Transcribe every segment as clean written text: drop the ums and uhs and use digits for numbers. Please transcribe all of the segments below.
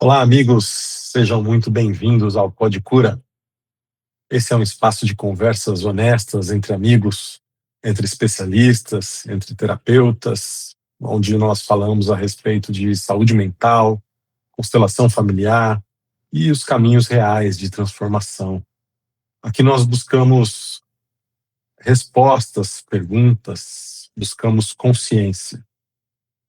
Olá, amigos, sejam muito bem-vindos ao Pod Cura. Esse é um espaço de conversas honestas entre amigos, entre especialistas, entre terapeutas, onde nós falamos a respeito de saúde mental, constelação familiar e os caminhos reais de transformação. Aqui nós buscamos respostas, perguntas, buscamos consciência.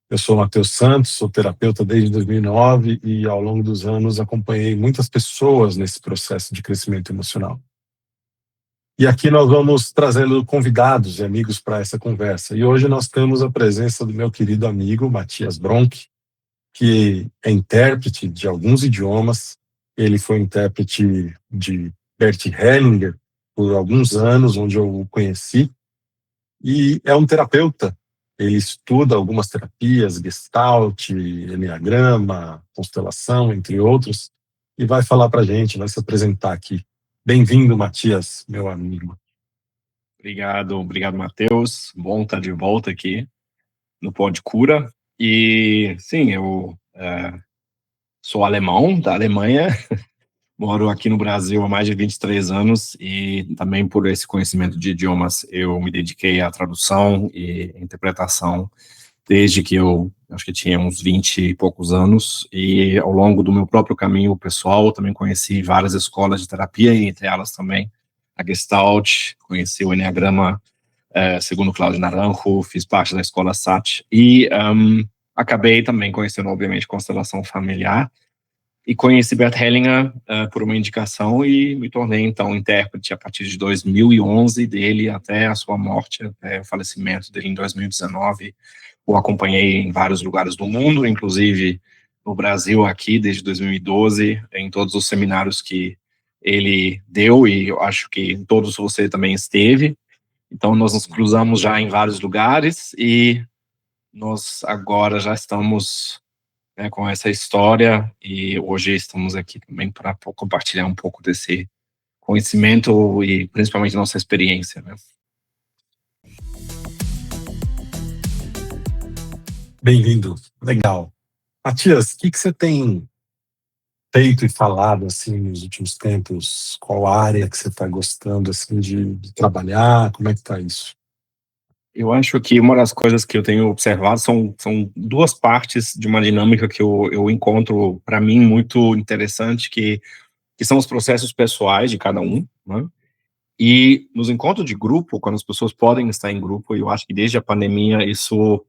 Eu sou Matheus Santos, sou terapeuta desde 2009 e ao longo dos anos acompanhei muitas pessoas nesse processo de crescimento emocional. E aqui nós vamos trazendo convidados e amigos para essa conversa. E hoje nós temos a presença do meu querido amigo Matias Bronk, que é intérprete de alguns idiomas. Ele foi intérprete de Bert Hellinger por alguns anos, onde eu o conheci, e é um terapeuta. Ele estuda algumas terapias, Gestalt, Enneagrama, constelação, entre outros, e vai falar para a gente, vai se apresentar aqui. Bem-vindo, Matias, meu amigo. Obrigado, Matheus. Bom estar de volta aqui no Pod Cura. E sim, eu sou alemão, da Alemanha, moro aqui no Brasil há mais de 23 anos e também por esse conhecimento de idiomas eu me dediquei à tradução e interpretação desde que eu acho que tinha uns 20 e poucos anos, e ao longo do meu próprio caminho pessoal eu também conheci várias escolas de terapia, e entre elas também a Gestalt, conheci o Enneagrama, segundo Cláudio Naranjo, fiz parte da escola SAT, e acabei também conhecendo, obviamente, constelação familiar, e conheci Bert Hellinger por uma indicação e me tornei, então, intérprete a partir de 2011, dele até a sua morte, até o falecimento dele em 2019. O acompanhei em vários lugares do mundo, inclusive no Brasil aqui, desde 2012, em todos os seminários que ele deu, e eu acho que em todos você também esteve. Então, nós nos cruzamos já em vários lugares, e nós agora já estamos com essa história, e hoje estamos aqui também para compartilhar um pouco desse conhecimento e principalmente nossa experiência, né? Bem-vindo, legal. Matias, o que você tem feito e falado assim nos últimos tempos? Qual área que você está gostando assim de trabalhar? Como é que está isso? Eu acho que uma das coisas que eu tenho observado são duas partes de uma dinâmica que eu encontro, para mim, muito interessante, que são os processos pessoais de cada um, né? E nos encontros de grupo, quando as pessoas podem estar em grupo, eu acho que desde a pandemia isso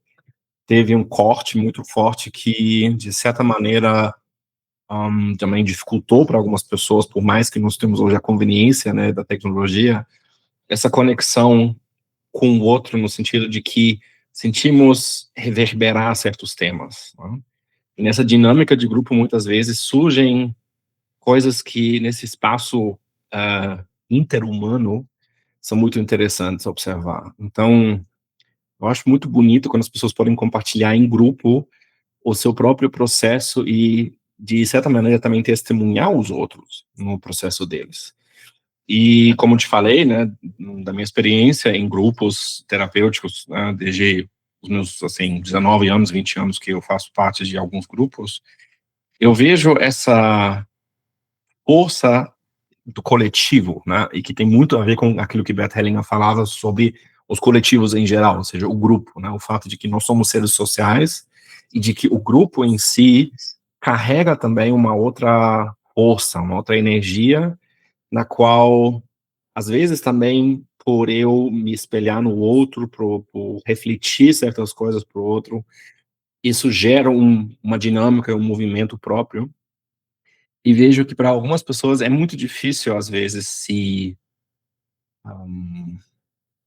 teve um corte muito forte que, de certa maneira, também dificultou para algumas pessoas, por mais que nós temos hoje a conveniência, né, da tecnologia, essa conexão com o outro, no sentido de que sentimos reverberar certos temas, né? E nessa dinâmica de grupo, muitas vezes, surgem coisas que, nesse espaço interhumano, são muito interessantes a observar. Então, eu acho muito bonito quando as pessoas podem compartilhar em grupo o seu próprio processo e, de certa maneira, também testemunhar os outros no processo deles. E, como te falei, né, da minha experiência em grupos terapêuticos, né, desde os meus, assim, 19 anos, 20 anos que eu faço parte de alguns grupos, eu vejo essa força do coletivo, né, e que tem muito a ver com aquilo que Bert Hellinger falava sobre os coletivos em geral, ou seja, o grupo, né, o fato de que nós somos seres sociais e de que o grupo em si carrega também uma outra força, uma outra energia, na qual, às vezes também, por eu me espelhar no outro, por refletir certas coisas para o outro, isso gera uma dinâmica, um movimento próprio. E vejo que para algumas pessoas é muito difícil, às vezes, se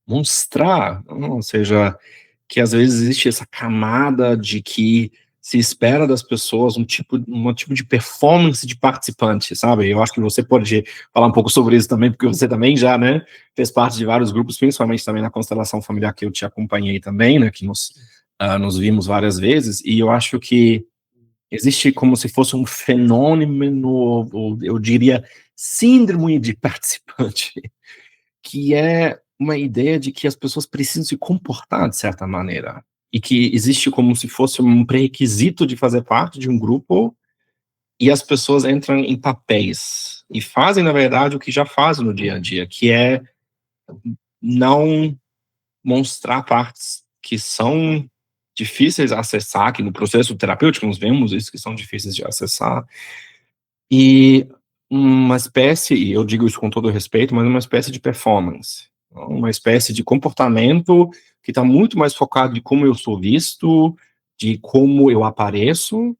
mostrar, ou seja, que às vezes existe essa camada de que se espera das pessoas um tipo de performance de participante, sabe? Eu acho que você pode falar um pouco sobre isso também, porque você também já, né, fez parte de vários grupos, principalmente também na constelação familiar que eu te acompanhei também, né, que nos vimos várias vezes, e eu acho que existe como se fosse um fenômeno, ou eu diria síndrome de participante, que é uma ideia de que as pessoas precisam se comportar de certa maneira, e que existe como se fosse um pré-requisito de fazer parte de um grupo, e as pessoas entram em papéis e fazem, na verdade, o que já fazem no dia a dia, que é não mostrar partes que são difíceis de acessar, que no processo terapêutico nós vemos isso, que são difíceis de acessar, e uma espécie, e eu digo isso com todo respeito, mas uma espécie de performance, uma espécie de comportamento que está muito mais focado em como eu sou visto, de como eu apareço,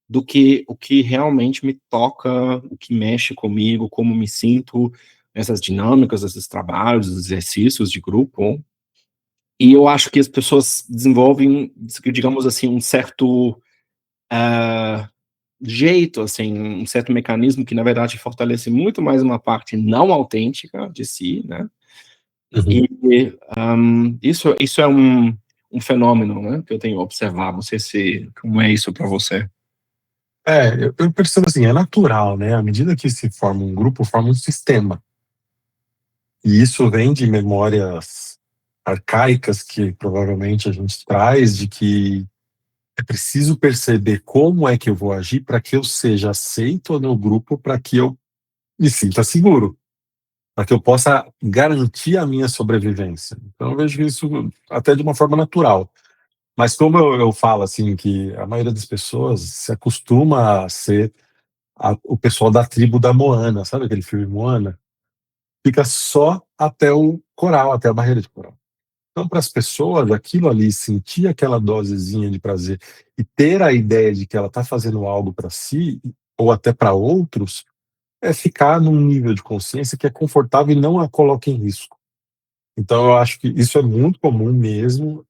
do que o que realmente me toca, o que mexe comigo, como me sinto nessas dinâmicas, esses trabalhos, esses exercícios de grupo. E eu acho que as pessoas desenvolvem, digamos assim, um certo jeito, assim, um certo mecanismo que, na verdade, fortalece muito mais uma parte não autêntica de si, né? Uhum. E isso é um fenômeno, né, que eu tenho observado. Não sei se como é isso para você. Eu percebo assim, é natural, né? À medida que se forma um grupo, forma um sistema. E isso vem de memórias arcaicas que provavelmente a gente traz, de que é preciso perceber como é que eu vou agir para que eu seja aceito no grupo, para que eu me sinta seguro, para que eu possa garantir a minha sobrevivência. Então eu vejo isso até de uma forma natural. Mas como eu falo assim, que a maioria das pessoas se acostuma a ser o pessoal da tribo da Moana, sabe aquele filme Moana? Fica só até o coral, até a barreira de coral. Então, para as pessoas, aquilo ali, sentir aquela dosezinha de prazer e ter a ideia de que ela está fazendo algo para si, ou até para outros, é ficar num nível de consciência que é confortável e não a coloca em risco. Então, eu acho que isso é muito comum mesmo,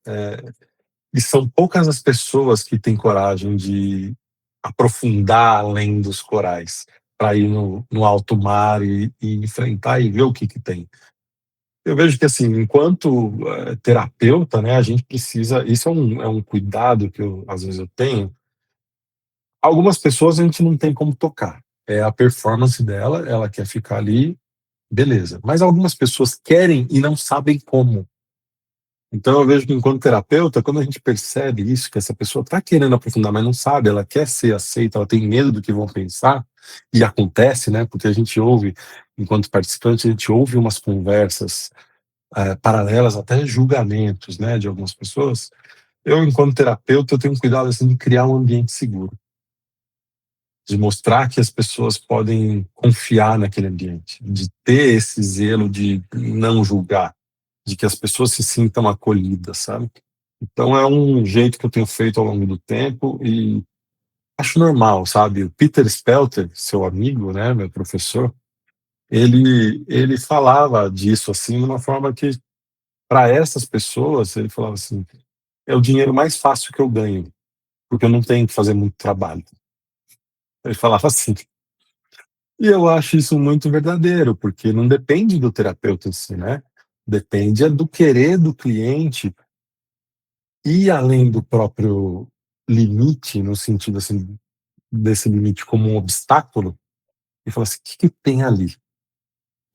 e são poucas as pessoas que têm coragem de aprofundar além dos corais, para ir no alto mar e enfrentar e ver o que tem. Eu vejo que, assim, enquanto terapeuta, né, a gente precisa. Isso é um cuidado que às vezes eu tenho. Algumas pessoas a gente não tem como tocar. É a performance dela, ela quer ficar ali, beleza. Mas algumas pessoas querem e não sabem como. Então eu vejo que, enquanto terapeuta, quando a gente percebe isso, que essa pessoa está querendo aprofundar, mas não sabe, ela quer ser aceita, ela tem medo do que vão pensar, e acontece, né? Porque a gente ouve, enquanto participante, a gente ouve umas conversas paralelas, até julgamentos, né, de algumas pessoas. Eu, enquanto terapeuta, eu tenho cuidado assim de criar um ambiente seguro, de mostrar que as pessoas podem confiar naquele ambiente, de ter esse zelo de não julgar, de que as pessoas se sintam acolhidas, sabe? Então é um jeito que eu tenho feito ao longo do tempo e acho normal, sabe? O Peter Spelter, seu amigo, né, meu professor, ele falava disso assim de uma forma que, para essas pessoas, ele falava assim: é o dinheiro mais fácil que eu ganho, porque eu não tenho que fazer muito trabalho. Ele falava assim. E eu acho isso muito verdadeiro, porque não depende do terapeuta em si, né? Depende do querer do cliente ir além do próprio limite, no sentido assim, desse limite como um obstáculo, e falar assim: o que tem ali?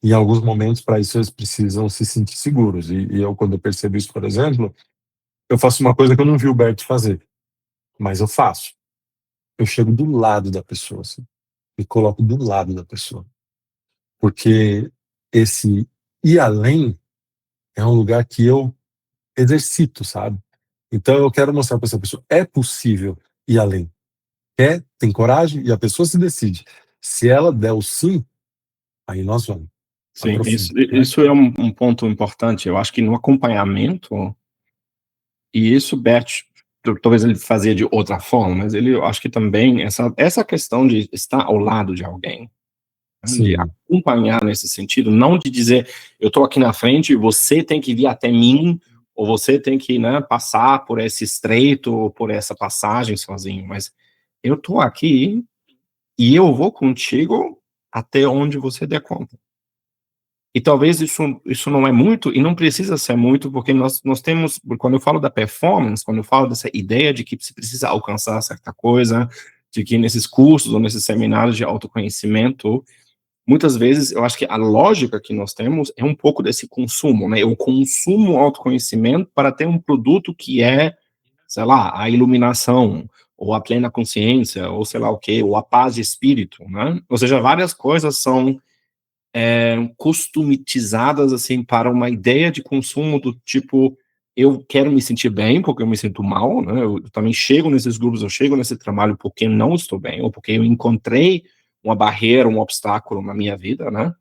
Em alguns momentos, para isso, eles precisam se sentir seguros. E eu, quando eu percebo isso, por exemplo, eu faço uma coisa que eu não vi o Bert fazer, mas eu faço. Eu chego do lado da pessoa, assim, me coloco do lado da pessoa. Porque esse ir além é um lugar que eu exercito, sabe? Então eu quero mostrar para essa pessoa, é possível ir além. Quer, tem coragem e a pessoa se decide. Se ela der o sim, aí nós vamos. Sim, isso Aprofunda, né? isso é um ponto importante. Eu acho que no acompanhamento, e isso Bert, talvez ele fazia de outra forma, mas ele, eu acho que também essa questão de estar ao lado de alguém, né, de Sim, acompanhar nesse sentido, não de dizer: "Eu estou aqui na frente e você tem que vir até mim", ou você tem que, né, passar por esse estreito ou por essa passagem sozinho, mas eu estou aqui e eu vou contigo até onde você der conta. E talvez isso não é muito, e não precisa ser muito, porque nós temos, quando eu falo da performance, quando eu falo dessa ideia de que se precisa alcançar certa coisa, de que nesses cursos ou nesses seminários de autoconhecimento, muitas vezes eu acho que a lógica que nós temos é um pouco desse consumo, né? Eu consumo autoconhecimento para ter um produto que é, sei lá, a iluminação, ou a plena consciência, ou sei lá o quê, ou a paz de espírito, né? Ou seja, várias coisas são customitizadas assim para uma ideia de consumo do tipo, eu quero me sentir bem porque eu me sinto mal, né? Eu também chego nesses grupos, eu chego nesse trabalho porque não estou bem, ou porque eu encontrei uma barreira, um obstáculo na minha vida, né?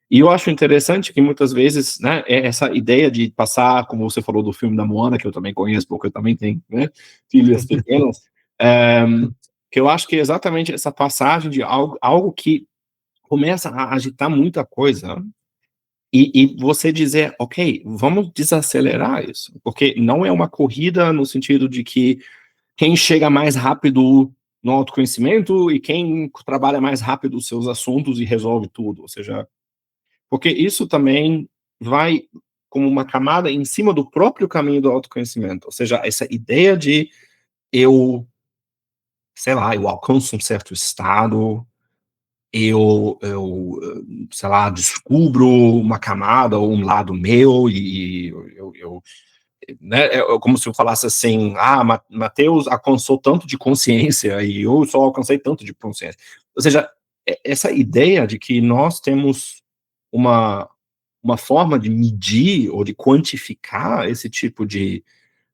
E eu acho interessante que muitas vezes, né, essa ideia de passar, como você falou do filme da Moana, que eu também conheço, porque eu também tenho, né, filhas pequenas, é, que eu acho que é exatamente essa passagem de algo que começa a agitar muita coisa, e você dizer, ok, vamos desacelerar isso, porque não é uma corrida no sentido de que quem chega mais rápido no autoconhecimento e quem trabalha mais rápido os seus assuntos e resolve tudo, ou seja, porque isso também vai como uma camada em cima do próprio caminho do autoconhecimento, ou seja, essa ideia de eu, sei lá, eu alcanço um certo estado, eu, sei lá, descubro uma camada ou um lado meu e né, é como se eu falasse assim, Mateus alcançou tanto de consciência e eu só alcancei tanto de consciência. Ou seja, essa ideia de que nós temos uma, uma forma de medir ou de quantificar esse tipo de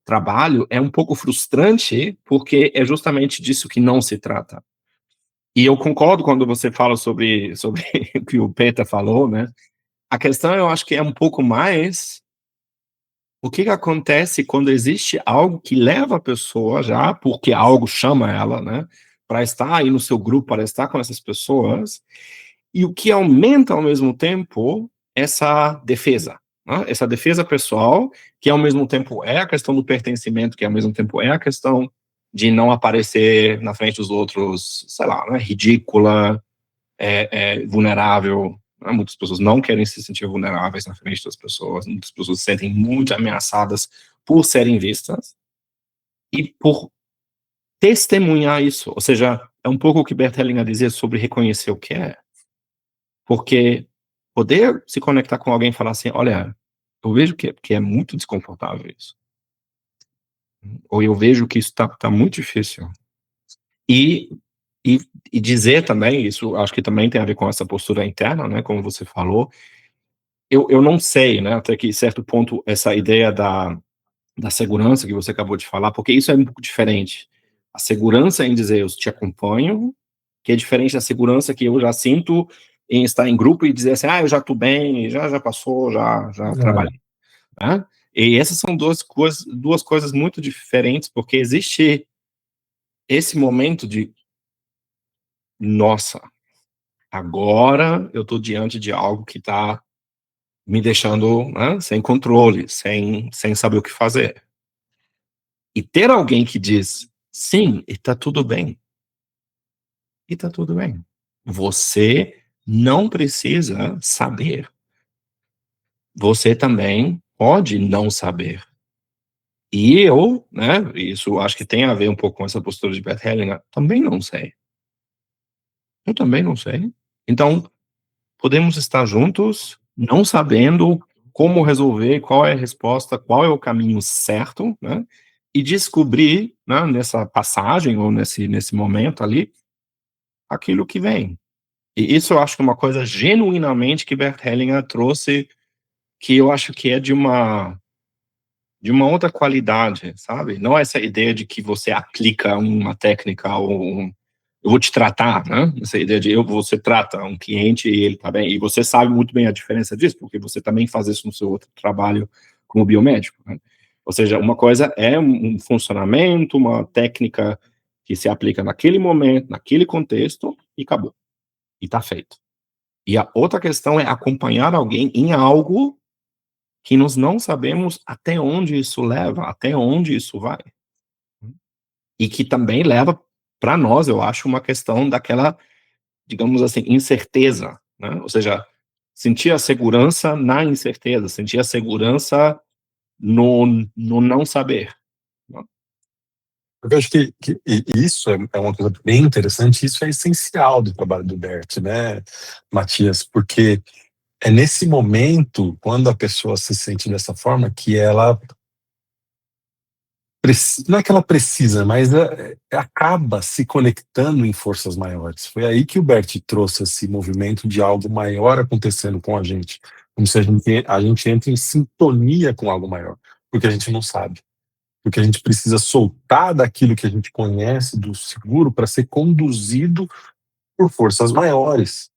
trabalho é um pouco frustrante, porque é justamente disso que não se trata. E eu concordo quando você fala sobre o que o Peter falou, né? A questão eu acho que é um pouco mais o que acontece quando existe algo que leva a pessoa já, porque algo chama ela, né? Para estar aí no seu grupo, para estar com essas pessoas, e o que aumenta ao mesmo tempo essa defesa, né? Essa defesa pessoal, que ao mesmo tempo é a questão do pertencimento, que ao mesmo tempo é a questão de não aparecer na frente dos outros, sei lá, né, ridícula, vulnerável. Né? Muitas pessoas não querem se sentir vulneráveis na frente das pessoas, muitas pessoas se sentem muito ameaçadas por serem vistas e por testemunhar isso. Ou seja, é um pouco o que Bert Hellinger dizia sobre reconhecer o que é. Porque poder se conectar com alguém e falar assim, olha, eu vejo que é muito desconfortável isso. Ou eu vejo que isso tá muito difícil. E, e dizer também, isso acho que também tem a ver com essa postura interna, né, como você falou, eu não sei, né, até que certo ponto essa ideia da segurança que você acabou de falar, porque isso é um pouco diferente. A segurança em dizer eu te acompanho, que é diferente da segurança que eu já sinto em estar em grupo e dizer assim, eu já estou bem, já passou, já trabalhei. Né? E essas são duas coisas muito diferentes, porque existe esse momento de, nossa, agora eu estou diante de algo que está me deixando, né, sem controle, sem saber o que fazer. E ter alguém que diz, sim, e tá tudo bem. E tá tudo bem. Você não precisa saber. Você também pode não saber. E eu, né, isso acho que tem a ver um pouco com essa postura de Bert Hellinger, também não sei. Eu também não sei. Então, podemos estar juntos, não sabendo como resolver, qual é a resposta, qual é o caminho certo, né? E descobrir, né, nessa passagem ou nesse momento ali, aquilo que vem. E isso eu acho que é uma coisa genuinamente que Bert Hellinger trouxe, que eu acho que é de uma outra qualidade, sabe? Não essa ideia de que você aplica uma técnica ou eu vou te tratar, né? Essa ideia de você trata um cliente e ele tá bem, e você sabe muito bem a diferença disso, porque você também faz isso no seu outro trabalho como biomédico, né? Ou seja, uma coisa é um funcionamento, uma técnica que se aplica naquele momento, naquele contexto, e acabou. E tá feito. E a outra questão é acompanhar alguém em algo que nós não sabemos até onde isso leva, até onde isso vai. E que também leva para nós, eu acho, uma questão daquela, digamos assim, incerteza, né? Ou seja, sentir a segurança na incerteza, sentir a segurança no não saber. Né? Eu acho que isso é uma coisa bem interessante, isso é essencial do trabalho do Bert, né, Matias, porque é nesse momento, quando a pessoa se sente dessa forma, que ela não é que ela precisa, mas acaba se conectando em forças maiores. Foi aí que o Bert trouxe esse movimento de algo maior acontecendo com a gente, como se a gente entra em sintonia com algo maior, porque a gente não sabe, porque a gente precisa soltar daquilo que a gente conhece, do seguro, para ser conduzido por forças maiores.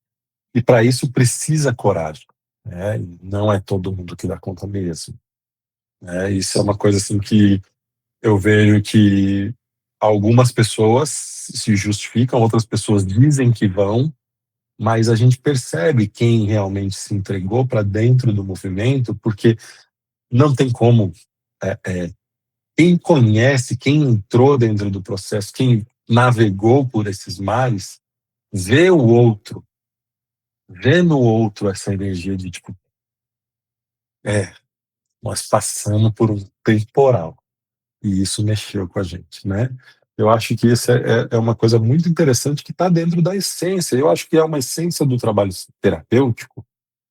E para isso precisa coragem, né? E não é todo mundo que dá conta mesmo, né? Isso é uma coisa assim que eu vejo que algumas pessoas se justificam, outras pessoas dizem que vão, mas a gente percebe quem realmente se entregou para dentro do movimento, porque não tem como. Quem conhece, quem entrou dentro do processo, quem navegou por esses mares, vê o outro, vê no outro essa energia de tipo, é, nós passamos por um temporal. E isso mexeu com a gente, né? Eu acho que isso é uma coisa muito interessante que está dentro da essência. Eu acho que é uma essência do trabalho terapêutico,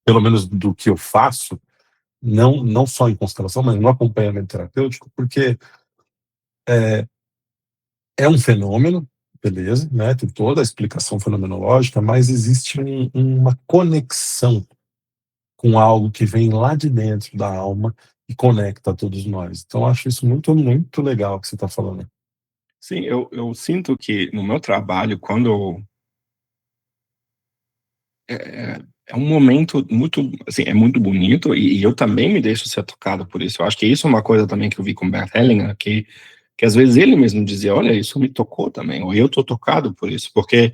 pelo menos do que eu faço, não só em constelação, mas no acompanhamento terapêutico, porque é um fenômeno, beleza, né? Tem toda a explicação fenomenológica, mas existe uma conexão com algo que vem lá de dentro da alma e conecta a todos nós. Então, eu acho isso muito, muito legal que você está falando. Sim, eu sinto que no meu trabalho, quando é um momento muito, assim, é muito bonito e eu também me deixo ser tocado por isso. Eu acho que isso é uma coisa também que eu vi com o Bert Hellinger, que às vezes ele mesmo dizia: "Olha, isso me tocou também", ou "Eu tô tocado por isso", porque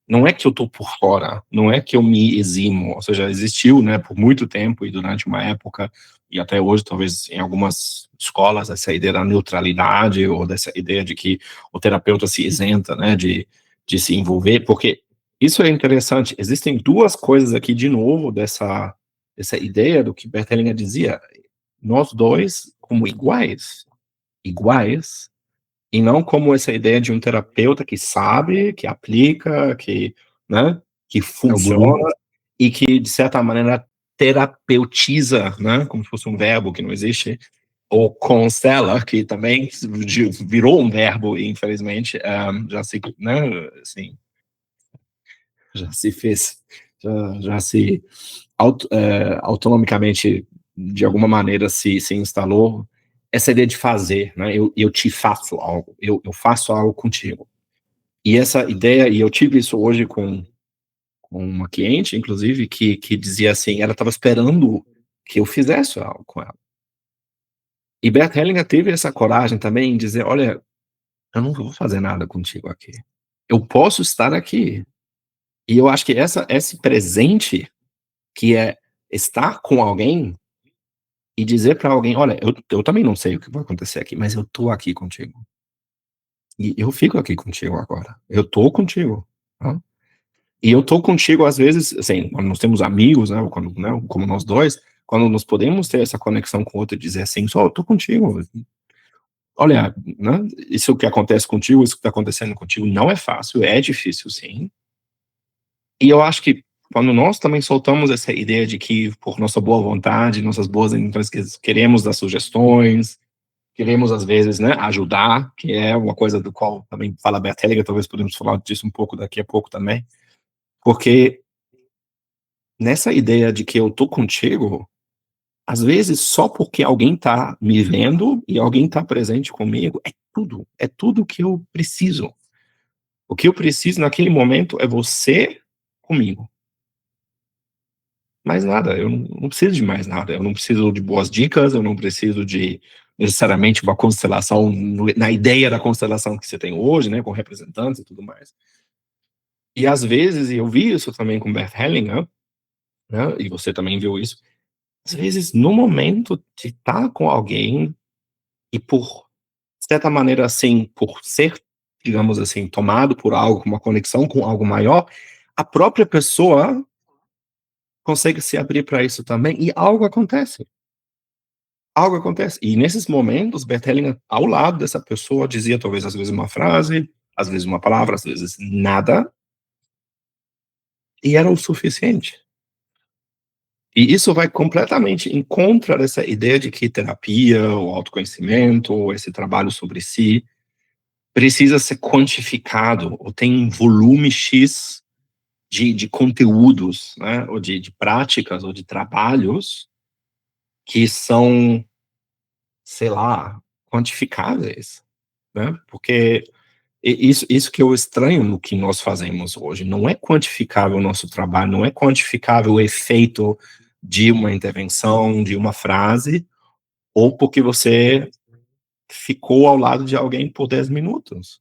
não é que eu tô por fora, não é que eu me eximo, ou seja, existiu, né, por muito tempo e durante uma época, e até hoje, talvez em algumas escolas, essa ideia da neutralidade ou dessa ideia de que o terapeuta se isenta, né, de se envolver, porque isso é interessante. Existem duas coisas aqui, de novo, dessa ideia do que Bert Hellinger dizia: nós dois como iguais, iguais, e não como essa ideia de um terapeuta que sabe, que aplica, que, né, que É o guru. funciona e que, de certa maneira, terapeutiza, né, como se fosse um verbo que não existe, ou constela, que também virou um verbo, infelizmente, já se, né, assim, já se fez, já se autonomicamente, de alguma maneira, se instalou essa ideia de fazer, né? Eu te faço algo, eu faço algo contigo. E essa ideia, e eu tive isso hoje com uma cliente, inclusive, que dizia assim, ela estava esperando que eu fizesse algo com ela. E Bert Hellinger teve essa coragem também em dizer: olha, eu não vou fazer nada contigo aqui. Eu posso estar aqui. E eu acho que esse presente, que é estar com alguém e dizer para alguém: olha, eu também não sei o que vai acontecer aqui, mas eu tô aqui contigo. E eu fico aqui contigo agora. Eu tô contigo, tá? E eu tô contigo, às vezes, assim, quando nós temos amigos, né, ou quando, né, como nós dois, quando nós podemos ter essa conexão com o outro e dizer assim: só, eu tô contigo. Olha, né, isso que acontece contigo, isso que tá acontecendo contigo não é fácil, é difícil, sim. E eu acho que quando nós também soltamos essa ideia de que, por nossa boa vontade, nossas boas intenções, queremos dar sugestões, queremos, às vezes, né, ajudar, que é uma coisa do qual também fala Bert Hellinger, talvez podemos falar disso um pouco daqui a pouco também, porque nessa ideia de que eu tô contigo, às vezes só porque alguém tá me vendo e alguém tá presente comigo, é tudo que eu preciso. O que eu preciso naquele momento é você comigo. Mais nada, eu não preciso de mais nada, eu não preciso de boas dicas, eu não preciso de necessariamente uma constelação na ideia da constelação que você tem hoje, né, com representantes e tudo mais. E às vezes, e eu vi isso também com Bert Hellinger, né, e você também viu isso, às vezes no momento de estar com alguém e por certa maneira, assim, por ser, digamos assim, tomado por algo, uma conexão com algo maior, a própria pessoa consegue se abrir para isso também e algo acontece. Algo acontece. E nesses momentos, Bert Hellinger, ao lado dessa pessoa, dizia talvez às vezes uma frase, às vezes uma palavra, às vezes nada, e era o suficiente. E isso vai completamente em contra dessa ideia de que terapia, ou autoconhecimento, ou esse trabalho sobre si, precisa ser quantificado, ou tem um volume X de conteúdos, né, ou de práticas, ou de trabalhos que são, sei lá, quantificáveis, né? Porque isso que eu estranho no que nós fazemos hoje. Não é quantificável o nosso trabalho, não é quantificável o efeito de uma intervenção, de uma frase, ou porque você ficou ao lado de alguém por 10 minutos.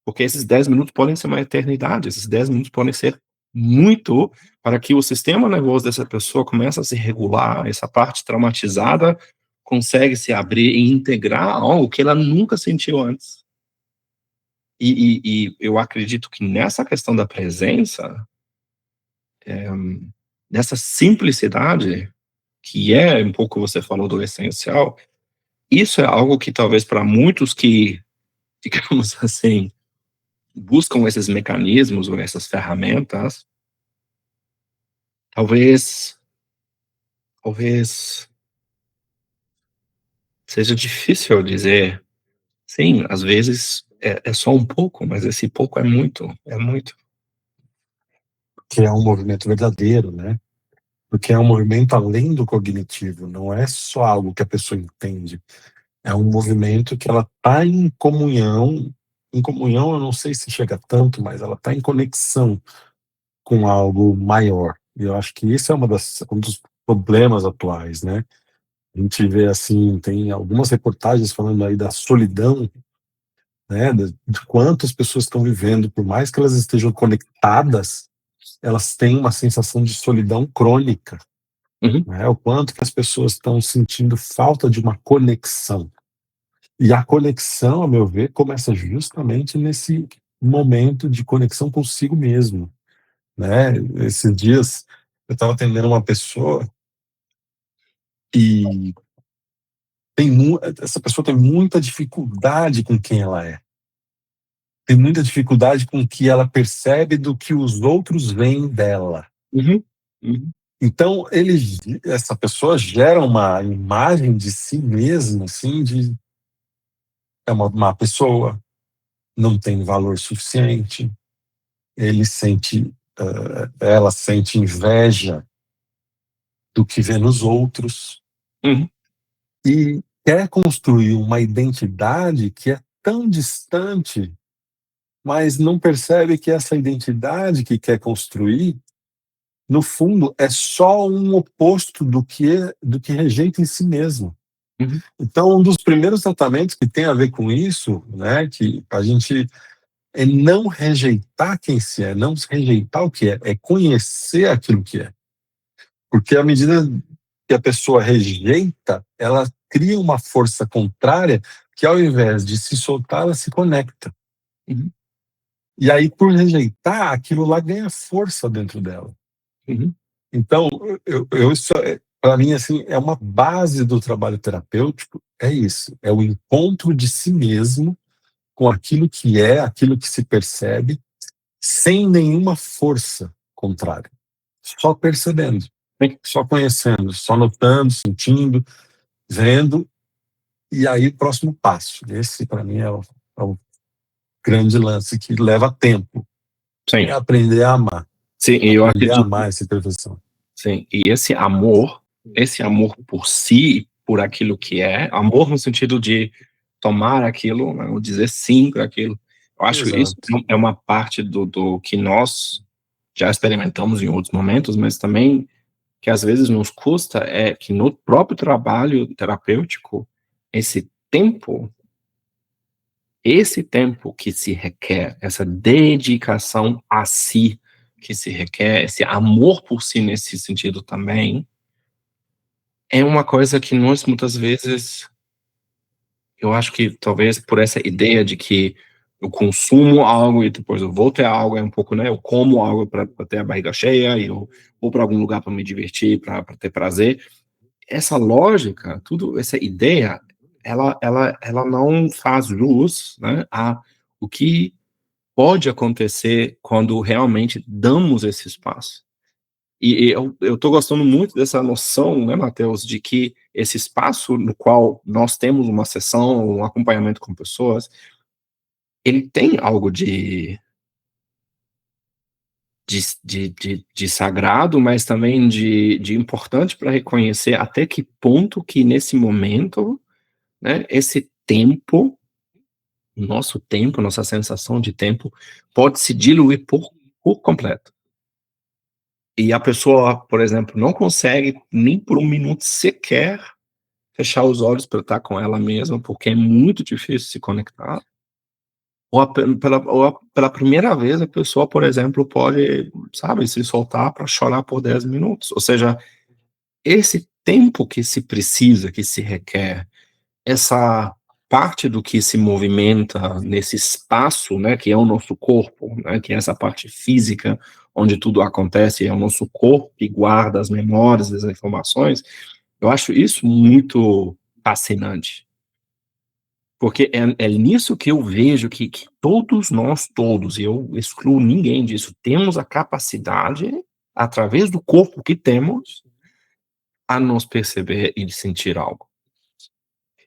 Porque esses 10 minutos podem ser uma eternidade, esses 10 minutos podem ser muito para que o sistema nervoso dessa pessoa comece a se regular, essa parte traumatizada consegue se abrir e integrar algo que ela nunca sentiu antes. E eu acredito que nessa questão da presença, nessa simplicidade, que é um pouco você falou do essencial, isso é algo que talvez para muitos que, digamos assim, buscam esses mecanismos ou essas ferramentas, talvez talvez seja difícil dizer, sim, às vezes é só um pouco, mas esse pouco é muito, é muito. Que é um movimento verdadeiro, né? Porque é um movimento além do cognitivo, não é só algo que a pessoa entende, é um movimento que ela está em comunhão eu não sei se chega tanto, mas ela está em conexão com algo maior. E eu acho que isso é um dos problemas atuais, né? A gente vê assim, tem algumas reportagens falando aí da solidão, né? De quantas pessoas estão vivendo, por mais que elas estejam conectadas, elas têm uma sensação de solidão crônica, Uhum, né? O quanto que as pessoas estão sentindo falta de uma conexão. E a conexão, a meu ver, começa justamente nesse momento de conexão consigo mesmo, né? Esses dias eu estava atendendo uma pessoa e essa pessoa tem muita dificuldade com quem ela é. Tem muita dificuldade com o que ela percebe do que os outros veem dela. uhum, uhum, Então, essa pessoa gera uma imagem de si mesma, assim, de é uma má pessoa, não tem valor suficiente. Ela sente inveja do que vê nos outros uhum, e quer construir uma identidade que é tão distante, mas não percebe que essa identidade que quer construir, no fundo, é só um oposto do que rejeita em si mesmo. uhum, Então, um dos primeiros tratamentos que tem a ver com isso, né, que a gente é não rejeitar quem se é, não rejeitar o que é conhecer aquilo que é. Porque à medida que a pessoa rejeita, ela cria uma força contrária que, ao invés de se soltar, ela se conecta. uhum, E aí, por rejeitar, aquilo lá ganha força dentro dela. uhum, Então, isso, para mim, assim, é uma base do trabalho terapêutico, é isso, é o encontro de si mesmo com aquilo que é, aquilo que se percebe, sem nenhuma força contrária. Só percebendo, sim, só conhecendo, só notando, sentindo, vendo, e aí o próximo passo. Esse, para mim, é o grande lance que leva tempo. É sim, aprender a amar. sim, e eu Aprender a acredito, amar essa perfeição. sim, e esse amor por si, por aquilo que é, amor no sentido de tomar aquilo, né, ou dizer sim para aquilo, eu acho que isso Exato. é uma parte do que nós já experimentamos em outros momentos, mas também que às vezes nos custa, é que no próprio trabalho terapêutico, esse tempo esse tempo que se requer, essa dedicação a si que se requer, esse amor por si nesse sentido também, é uma coisa que nós muitas vezes, eu acho que talvez por essa ideia de que eu consumo algo e depois eu vou ter algo, é um pouco, né, eu como algo para ter a barriga cheia e eu vou para algum lugar para me divertir, para ter prazer. Essa lógica, tudo essa ideia, ela não faz jus, né, a o que pode acontecer quando realmente damos esse espaço. E eu tô gostando muito dessa noção, né, Matheus, de que esse espaço no qual nós temos uma sessão, um acompanhamento com pessoas, ele tem algo de sagrado, mas também de importante para reconhecer até que ponto que nesse momento, né, esse tempo, nosso tempo, nossa sensação de tempo, pode se diluir por completo. E a pessoa, por exemplo, não consegue nem por um minuto sequer fechar os olhos para estar com ela mesma, porque é muito difícil se conectar. Ou pela primeira vez a pessoa, por exemplo, pode, sabe, se soltar para chorar por 10 minutos. Ou seja, esse tempo que se precisa, que se requer, essa parte do que se movimenta nesse espaço, né, que é o nosso corpo, né, que é essa parte física onde tudo acontece, é o nosso corpo que guarda as memórias, as informações, eu acho isso muito fascinante. Porque é nisso que eu vejo que todos nós, todos, e eu excluo ninguém disso, temos a capacidade, através do corpo que temos, a nos perceber e de sentir algo.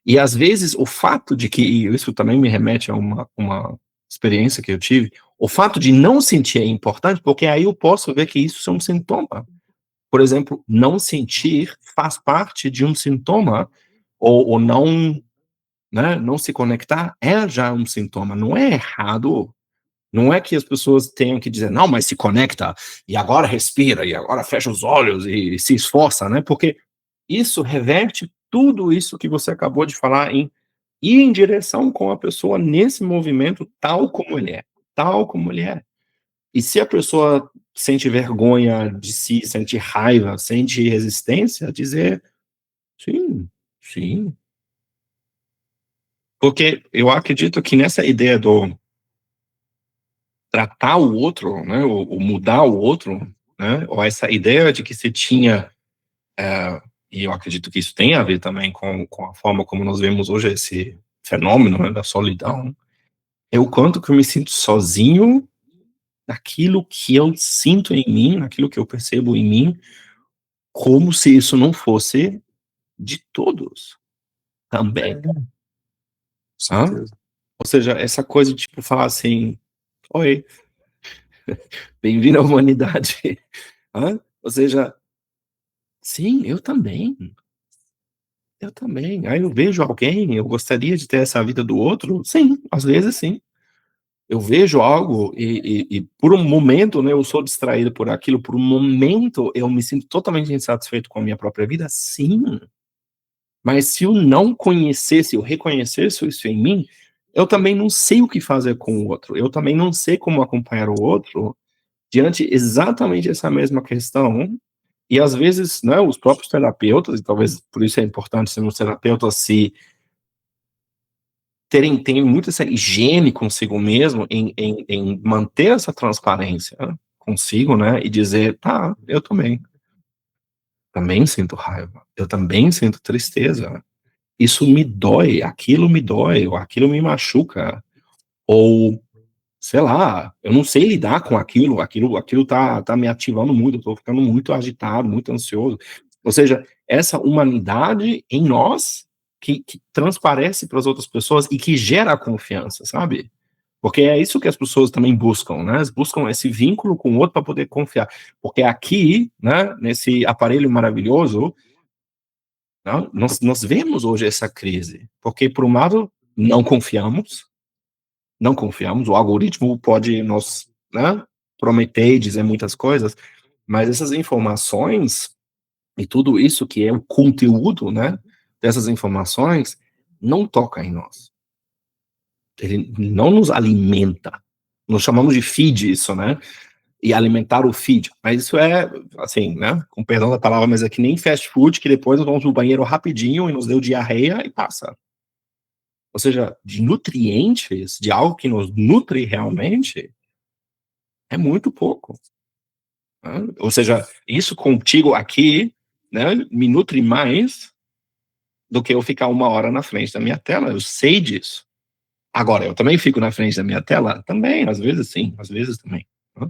E às vezes o fato de que, e isso também me remete a uma experiência que eu tive, o fato de não sentir é importante, porque aí eu posso ver que isso é um sintoma. Por exemplo, não sentir faz parte de um sintoma, ou não, né, não se conectar é já um sintoma, não é errado. Não é que as pessoas tenham que dizer, não, mas se conecta, e agora respira, e agora fecha os olhos e se esforça, né? Porque isso reverte tudo isso que você acabou de falar em ir em direção com a pessoa nesse movimento tal como ele é, tal como ele é. E se a pessoa sente vergonha de si, sente raiva, sente resistência, dizer sim, sim. Porque eu acredito que nessa ideia do tratar o outro, né, ou mudar o outro, né, ou essa ideia de que você tinha, e eu acredito que isso tem a ver também com a forma como nós vemos hoje esse fenômeno, né, da solidão, é o quanto que eu me sinto sozinho naquilo que eu sinto em mim, naquilo que eu percebo em mim, como se isso não fosse de todos também, Com sabe? certeza. Ou seja, essa coisa de tipo falar assim, oi, bem-vindo à humanidade. Ou seja, sim, eu também. Eu também. Aí eu vejo alguém, eu gostaria de ter essa vida do outro? Sim, às vezes sim. Eu vejo algo e por um momento, né, eu sou distraído por aquilo, por um momento eu me sinto totalmente insatisfeito com a minha própria vida? Sim. Mas se eu não conhecesse, eu reconhecesse isso em mim, eu também não sei o que fazer com o outro. Eu também não sei como acompanhar o outro diante exatamente essa mesma questão. E às vezes, né, os próprios terapeutas, e talvez por isso é importante ser um terapeuta se tem muito essa higiene consigo mesmo em manter essa transparência consigo, né, e dizer: "Tá, eu também sinto raiva, eu também sinto tristeza, isso me dói, ou aquilo me machuca", ou, sei lá, eu não sei lidar com aquilo tá me ativando muito, eu tô ficando muito agitado, muito ansioso. Ou seja, essa humanidade em nós que transparece para as outras pessoas e que gera confiança, sabe? Porque é isso que as pessoas também buscam, né? Elas buscam esse vínculo com o outro para poder confiar. Porque aqui, né, nesse aparelho maravilhoso, né, nós vemos hoje essa crise. Porque, por um lado, não confiamos, não confiamos, o algoritmo pode nos, né, prometer e dizer muitas coisas, mas essas informações e tudo isso que é o conteúdo, né, dessas informações, não toca em nós. Ele não nos alimenta. Nós chamamos de feed isso, né? E alimentar o feed. Mas isso é, assim, né? Com perdão da palavra, mas é que nem fast food, que depois nós vamos no banheiro rapidinho e nos deu diarreia e passa. Ou seja, de nutrientes, de algo que nos nutre realmente, é muito pouco. Né? Ou seja, isso contigo aqui, né, me nutre mais do que eu ficar 1 hora na frente da minha tela. Eu sei disso. Agora, eu também fico na frente da minha tela? Também, às vezes sim, às vezes também. Né?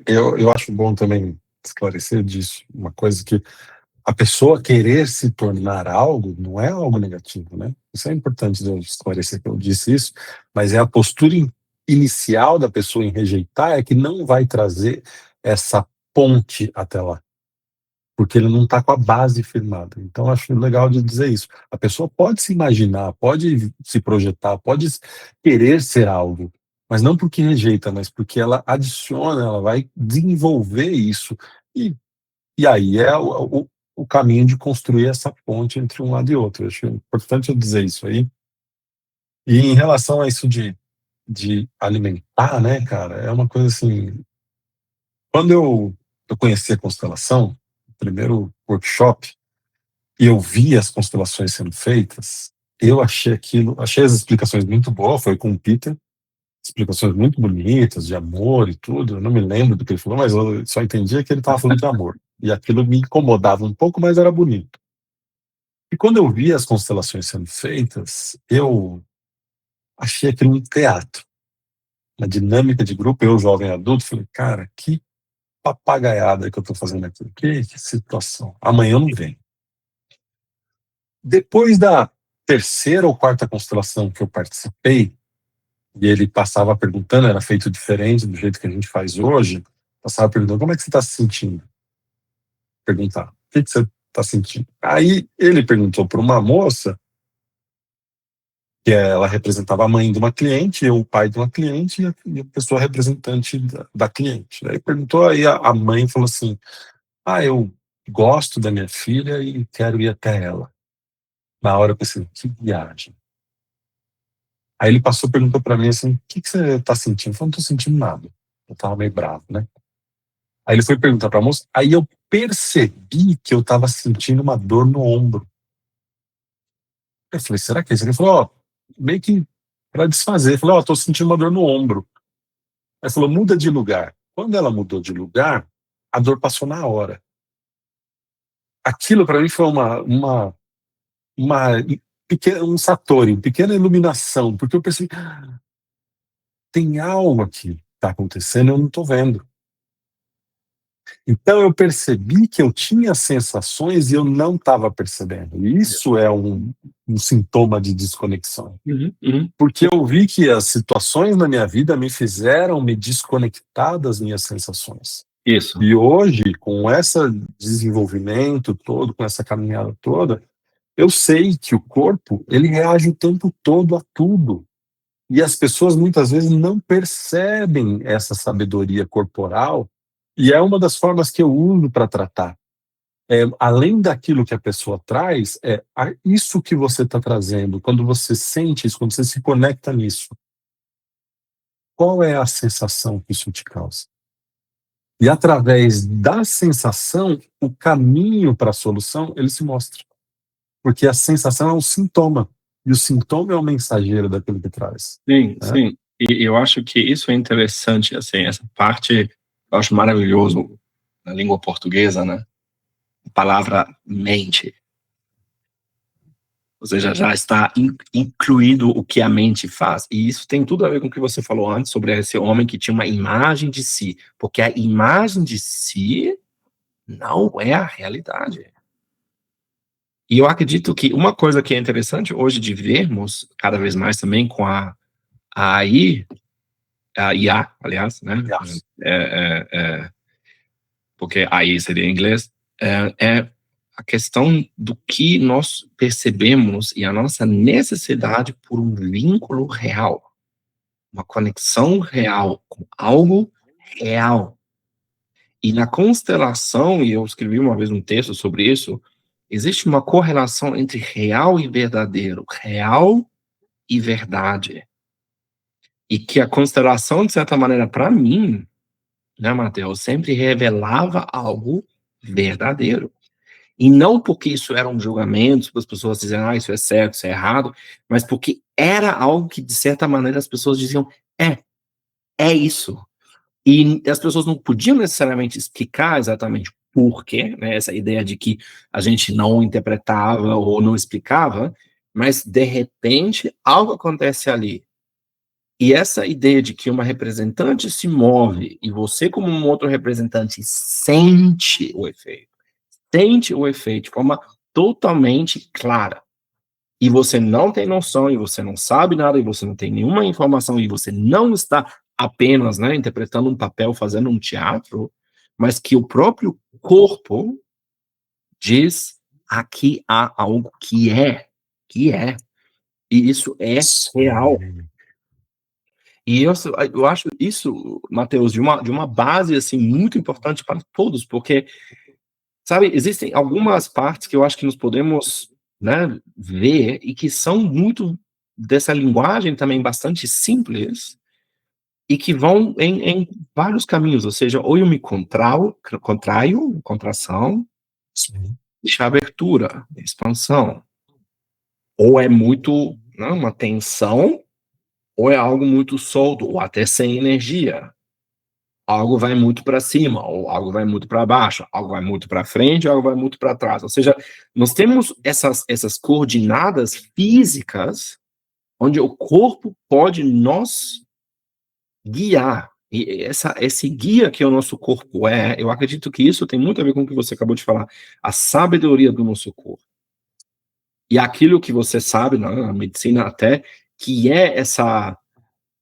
eu acho bom também esclarecer disso, uma coisa que a pessoa querer se tornar algo não é algo negativo, né? Isso é importante de eu esclarecer que eu disse isso, mas é a postura inicial da pessoa em rejeitar é que não vai trazer essa ponte até lá, porque ele não está com a base firmada. Então, acho legal de dizer isso. A pessoa pode se imaginar, pode se projetar, pode querer ser algo, mas não porque rejeita, mas porque ela adiciona, ela vai desenvolver isso. E, e aí é o caminho de construir essa ponte entre um lado e outro. Eu acho importante eu dizer isso aí. E em relação a isso de alimentar, né, cara, é uma coisa assim. Quando eu conheci a constelação, o primeiro workshop, e eu vi as constelações sendo feitas, eu achei as explicações muito boas, foi com o Peter, explicações muito bonitas, de amor e tudo, eu não me lembro do que ele falou, mas eu só entendia que ele estava falando de amor, e aquilo me incomodava um pouco, mas era bonito. E quando eu vi as constelações sendo feitas, eu achei aquilo um teatro, uma dinâmica de grupo, eu jovem adulto, falei, cara, que papagaiada que eu estou fazendo aqui, que situação, amanhã eu não venho. Depois da terceira ou quarta constelação que eu participei, e ele passava perguntando, era feito diferente do jeito que a gente faz hoje, passava perguntando, como é que você está se sentindo? Perguntar, o que você está sentindo? Aí ele perguntou para uma moça, que ela representava a mãe de uma cliente, eu o pai de uma cliente, e a pessoa representante da cliente. Aí perguntou, aí a mãe falou assim, eu gosto da minha filha e quero ir até ela. Na hora eu pensei, que viagem. Aí ele passou e perguntou pra mim assim, o que você tá sentindo? Eu falei, não tô sentindo nada. Eu tava meio bravo, né? Aí ele foi perguntar pra moça, aí eu percebi que eu tava sentindo uma dor no ombro. Eu falei, será que é isso? Ele falou, meio que pra desfazer. Eu falei, tô sentindo uma dor no ombro. Aí ele falou, muda de lugar. Quando ela mudou de lugar, a dor passou na hora. Aquilo pra mim foi uma pequena, um satori, uma pequena iluminação, porque eu percebi, tem algo aqui que tá acontecendo, eu não tô vendo. Então eu percebi que eu tinha sensações e eu não estava percebendo. Isso é um sintoma de desconexão. Porque eu vi que as situações na minha vida me fizeram me desconectar das minhas sensações. Isso. E hoje, com esse desenvolvimento todo, com essa caminhada toda, eu sei que o corpo, ele reage o tempo todo a tudo. E as pessoas muitas vezes não percebem essa sabedoria corporal, e é uma das formas que eu uso para tratar. Além daquilo que a pessoa traz, isso que você está trazendo, quando você sente isso, quando você se conecta nisso, qual é a sensação que isso te causa? E através da sensação, o caminho para a solução, ele se mostra. Porque a sensação é um sintoma, e o sintoma é o mensageiro daquilo que traz. Sim, Né? sim. E eu acho que isso é interessante, assim, essa parte eu acho maravilhoso na língua portuguesa, né? A palavra mente. Ou seja, já está incluído o que a mente faz. E isso tem tudo a ver com o que você falou antes sobre esse homem que tinha uma imagem de si. Porque a imagem de si não é a realidade. E eu acredito que uma coisa que é interessante hoje de vermos, cada vez mais também com a AI, a IA, aliás, né? Yes. Porque AI seria em inglês, é a questão do que nós percebemos e a nossa necessidade por um vínculo real, uma conexão real com algo real. E na constelação, e eu escrevi uma vez um texto sobre isso, existe uma correlação entre real e verdadeiro, real e verdade. E que a constelação, de certa maneira, para mim, né, Matheus, sempre revelava algo verdadeiro. E não porque isso era um julgamento, para as pessoas dizendo, isso é certo, isso é errado, mas porque era algo que, de certa maneira, as pessoas diziam, é isso. E as pessoas não podiam necessariamente explicar exatamente por quê, né, essa ideia de que a gente não interpretava ou não explicava, mas, de repente, algo acontece ali. E essa ideia de que uma representante se move e você, como um outro representante, sente o efeito de forma totalmente clara. E você não tem noção, e você não sabe nada, e você não tem nenhuma informação, e você não está apenas, né, interpretando um papel, fazendo um teatro, mas que o próprio corpo diz: aqui há algo que é, e isso é real. Sim. E eu acho isso, Matheus, de uma base, assim, muito importante para todos, porque, sabe, existem algumas partes que eu acho que nós podemos, né, ver e que são muito dessa linguagem também bastante simples e que vão em vários caminhos, ou seja, ou eu me contraio, contração, Sim. existe abertura, expansão, ou é muito, né, uma tensão, ou é algo muito solto, ou até sem energia. Algo vai muito para cima, ou algo vai muito para baixo, algo vai muito para frente, algo vai muito para trás. Ou seja, nós temos essas coordenadas físicas onde o corpo pode nos guiar. E esse guia que o nosso corpo eu acredito que isso tem muito a ver com o que você acabou de falar, a sabedoria do nosso corpo. E aquilo que você sabe na medicina até, que é essa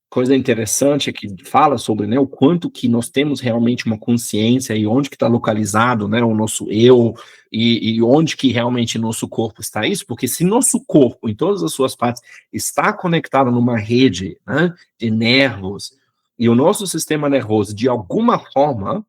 coisa interessante que fala sobre, né, o quanto que nós temos realmente uma consciência e onde que está localizado, né, o nosso eu e onde que realmente nosso corpo está isso, porque se nosso corpo, em todas as suas partes, está conectado numa rede, né, de nervos, e o nosso sistema nervoso, de alguma forma,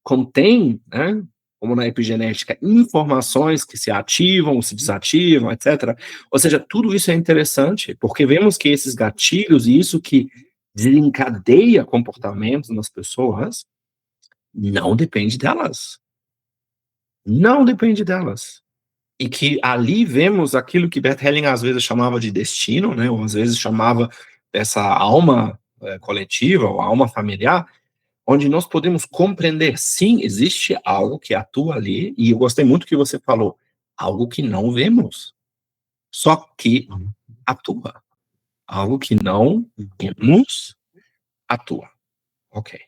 contém, né, como na epigenética, informações que se ativam, se desativam, etc. Ou seja, tudo isso é interessante, porque vemos que esses gatilhos e isso que desencadeia comportamentos nas pessoas, não depende delas. Não depende delas. E que ali vemos aquilo que Bert Hellinger às vezes chamava de destino, né, ou às vezes chamava dessa alma coletiva, ou alma familiar, onde nós podemos compreender, sim, existe algo que atua ali, e eu gostei muito que você falou, algo que não vemos, só que Uhum. atua. Algo que não vemos, atua. Ok.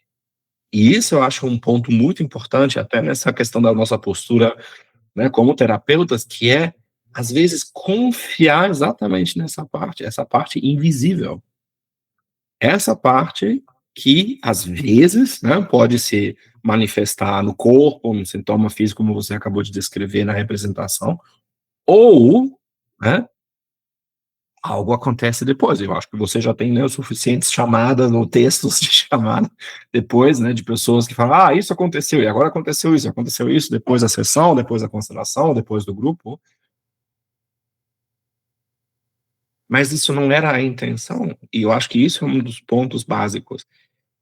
E isso eu acho um ponto muito importante, até nessa questão da nossa postura, né, como terapeutas, que é, às vezes, confiar exatamente nessa parte, essa parte invisível. Essa parte que, às vezes, né, pode se manifestar no corpo, no sintoma físico, como você acabou de descrever na representação, ou, né, algo acontece depois. Eu acho que você já tem, né, o suficientes chamadas ou textos de chamada depois, né, de pessoas que falam: "Ah, isso aconteceu, e agora aconteceu isso depois da sessão, depois da constelação, depois do grupo", mas isso não era a intenção, e eu acho que isso é um dos pontos básicos.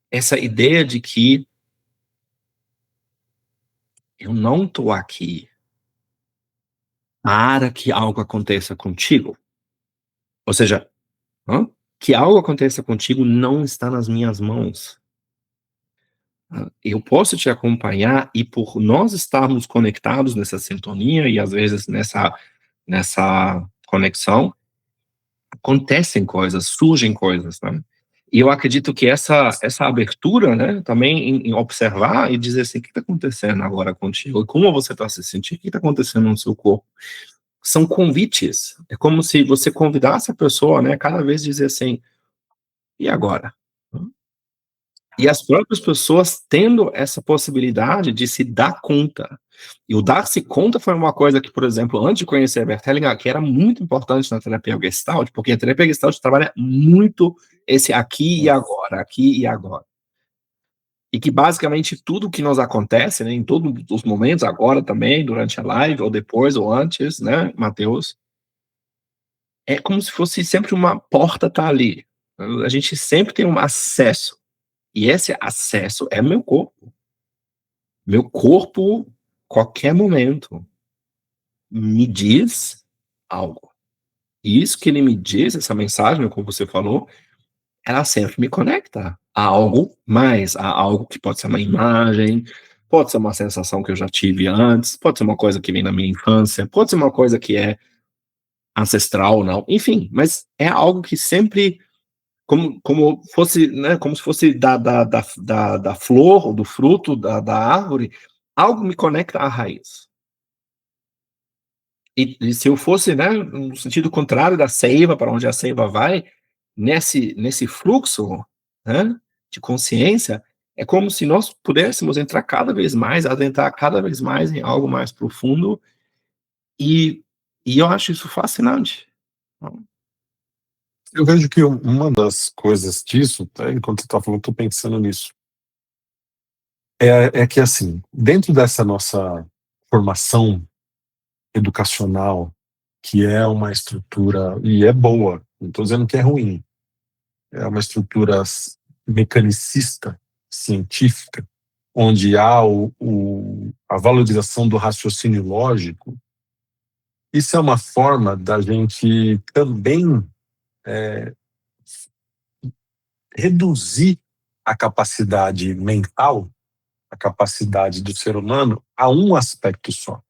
Essa ideia de que eu não estou aqui para que algo aconteça contigo. Ou seja, que algo aconteça contigo não está nas minhas mãos. Eu posso te acompanhar e por nós estarmos conectados nessa sintonia e às vezes nessa conexão, acontecem coisas, surgem coisas, né? E eu acredito que essa abertura, né, também em observar e dizer assim: "O que está acontecendo agora contigo? E como você está se sentindo? O que está acontecendo no seu corpo?" São convites. É como se você convidasse a pessoa, né, cada vez dizer assim: "E agora?". E as próprias pessoas tendo essa possibilidade de se dar conta. E o dar-se conta foi uma coisa que, por exemplo, antes de conhecer a Bert Hellinger, que era muito importante na terapia Gestalt, porque a terapia Gestalt trabalha muito esse aqui e agora, aqui e agora. E que basicamente tudo que nos acontece, né, em todos os momentos, agora também, durante a live, ou depois, ou antes, né, Matheus, é como se fosse sempre uma porta tá ali. A gente sempre tem um acesso. E esse acesso é meu corpo. Meu corpo, qualquer momento, me diz algo. E isso que ele me diz, essa mensagem, como você falou, ela sempre me conecta a algo mais, a algo que pode ser uma imagem, pode ser uma sensação que eu já tive antes, pode ser uma coisa que vem da minha infância, pode ser uma coisa que é ancestral ou não, enfim, mas é algo que sempre como fosse, né, como se fosse da flor, ou do fruto, da árvore, algo me conecta à raiz. E se eu fosse, né, no sentido contrário da seiva, para onde a seiva vai, nesse fluxo, né, de consciência, é como se nós pudéssemos entrar cada vez mais, adentrar cada vez mais em algo mais profundo, e eu acho isso fascinante. Eu vejo que uma das coisas disso, até enquanto você está falando, estou pensando nisso, é que, assim, dentro dessa nossa formação educacional, que é uma estrutura, e é boa, não estou dizendo que é ruim, é uma estrutura mecanicista, científica, onde há a valorização do raciocínio lógico. Isso é uma forma da gente também reduzir a capacidade mental, a capacidade do ser humano a um aspecto só,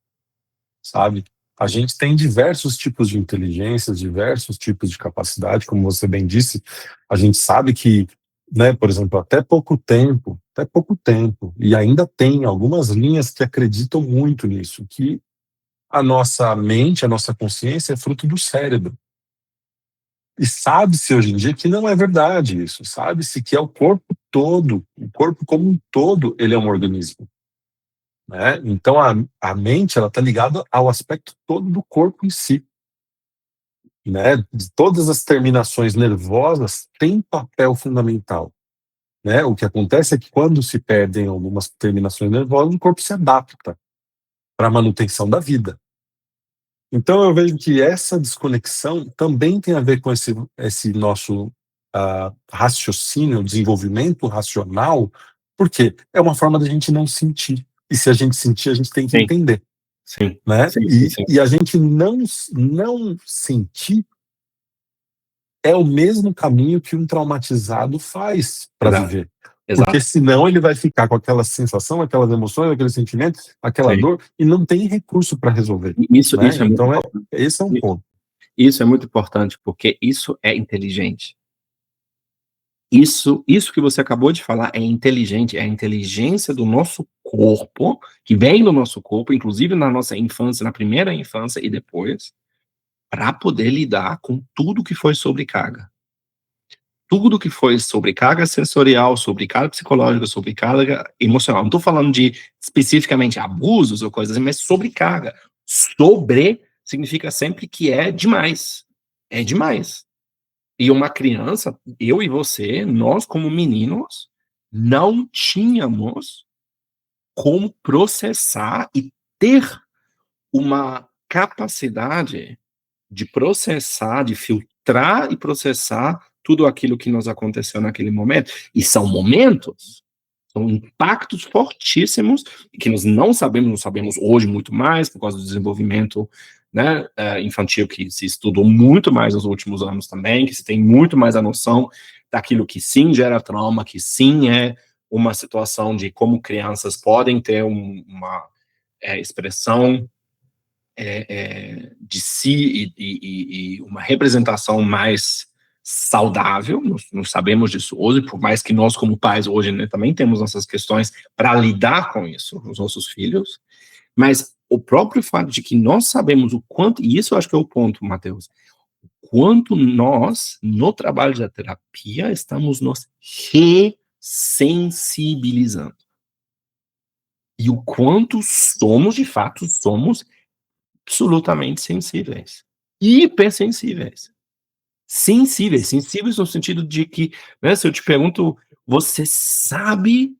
sabe? A gente tem diversos tipos de inteligência, diversos tipos de capacidade, como você bem disse. A gente sabe que, né, por exemplo, até pouco tempo, e ainda tem algumas linhas que acreditam muito nisso, que a nossa mente, a nossa consciência é fruto do cérebro. E sabe-se hoje em dia que não é verdade isso. Sabe-se que é o corpo todo, o corpo como um todo, ele é um organismo, né? Então a mente, ela está ligada ao aspecto todo do corpo em si, né? De todas as terminações nervosas têm papel fundamental, né? O que acontece é que quando se perdem algumas terminações nervosas, o corpo se adapta para a manutenção da vida. Então eu vejo que essa desconexão também tem a ver com esse nosso raciocínio, desenvolvimento racional, porque é uma forma da gente não sentir. E se a gente sentir, a gente tem que Sim, entender, sim, né? sim, sim, sim. E a gente não sentir é o mesmo caminho que um traumatizado faz para Exato, viver. Porque exato. senão ele vai ficar com aquela sensação, aquelas emoções, aqueles sentimentos, aquela Sim. dor, e não tem recurso para resolver, Isso né? é muito Então importante. esse é um ponto. Isso é muito importante, porque isso é inteligente. Isso que você acabou de falar é inteligente, é a inteligência do nosso corpo, que vem do nosso corpo, inclusive na nossa infância, na primeira infância e depois, para poder lidar com tudo que foi sobrecarga. Tudo que foi sobrecarga sensorial, sobrecarga psicológica, sobrecarga emocional. Não estou falando de especificamente abusos ou coisas assim, mas sobrecarga. Sobre significa sempre que é demais. É demais. E uma criança, eu e você, nós como meninos, não tínhamos como processar e ter uma capacidade de processar, de filtrar e processar tudo aquilo que nos aconteceu naquele momento. E são momentos, são impactos fortíssimos que nós não sabemos hoje muito mais por causa do desenvolvimento, né, infantil, que se estudou muito mais nos últimos anos também, que se tem muito mais a noção daquilo que sim gera trauma, que sim é uma situação de como crianças podem ter uma expressão de si e uma representação mais saudável. Nós sabemos disso hoje, por mais que nós como pais hoje, né, também temos nossas questões para lidar com isso, os nossos filhos, mas o próprio fato de que nós sabemos o quanto, e isso eu acho que é o ponto, Matheus, quanto nós, no trabalho da terapia, estamos nos ressensibilizando. E o quanto somos, de fato, somos absolutamente sensíveis. Hipersensíveis. Sensíveis no sentido de que, né, se eu te pergunto, você sabe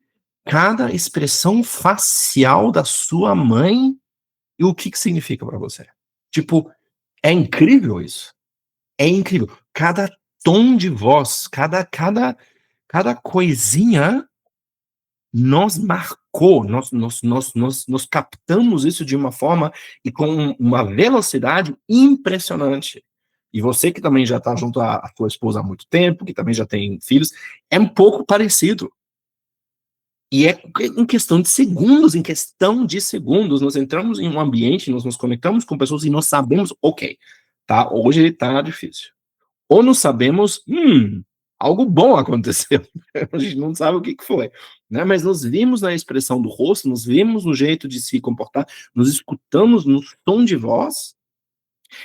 cada expressão facial da sua mãe e o que que significa para você? Tipo, é incrível isso. É incrível. Cada tom de voz, cada coisinha nos marcou, nós captamos isso de uma forma e com uma velocidade impressionante. E você que também já está junto à tua esposa há muito tempo, que também já tem filhos, é um pouco parecido. E é em questão de segundos, nós entramos em um ambiente, nós nos conectamos com pessoas e nós sabemos, ok, tá, hoje tá difícil. Ou nós sabemos, algo bom aconteceu. A gente não sabe o que que foi, né, mas nos vimos na expressão do rosto, nos vimos no jeito de se comportar, nos escutamos no tom de voz,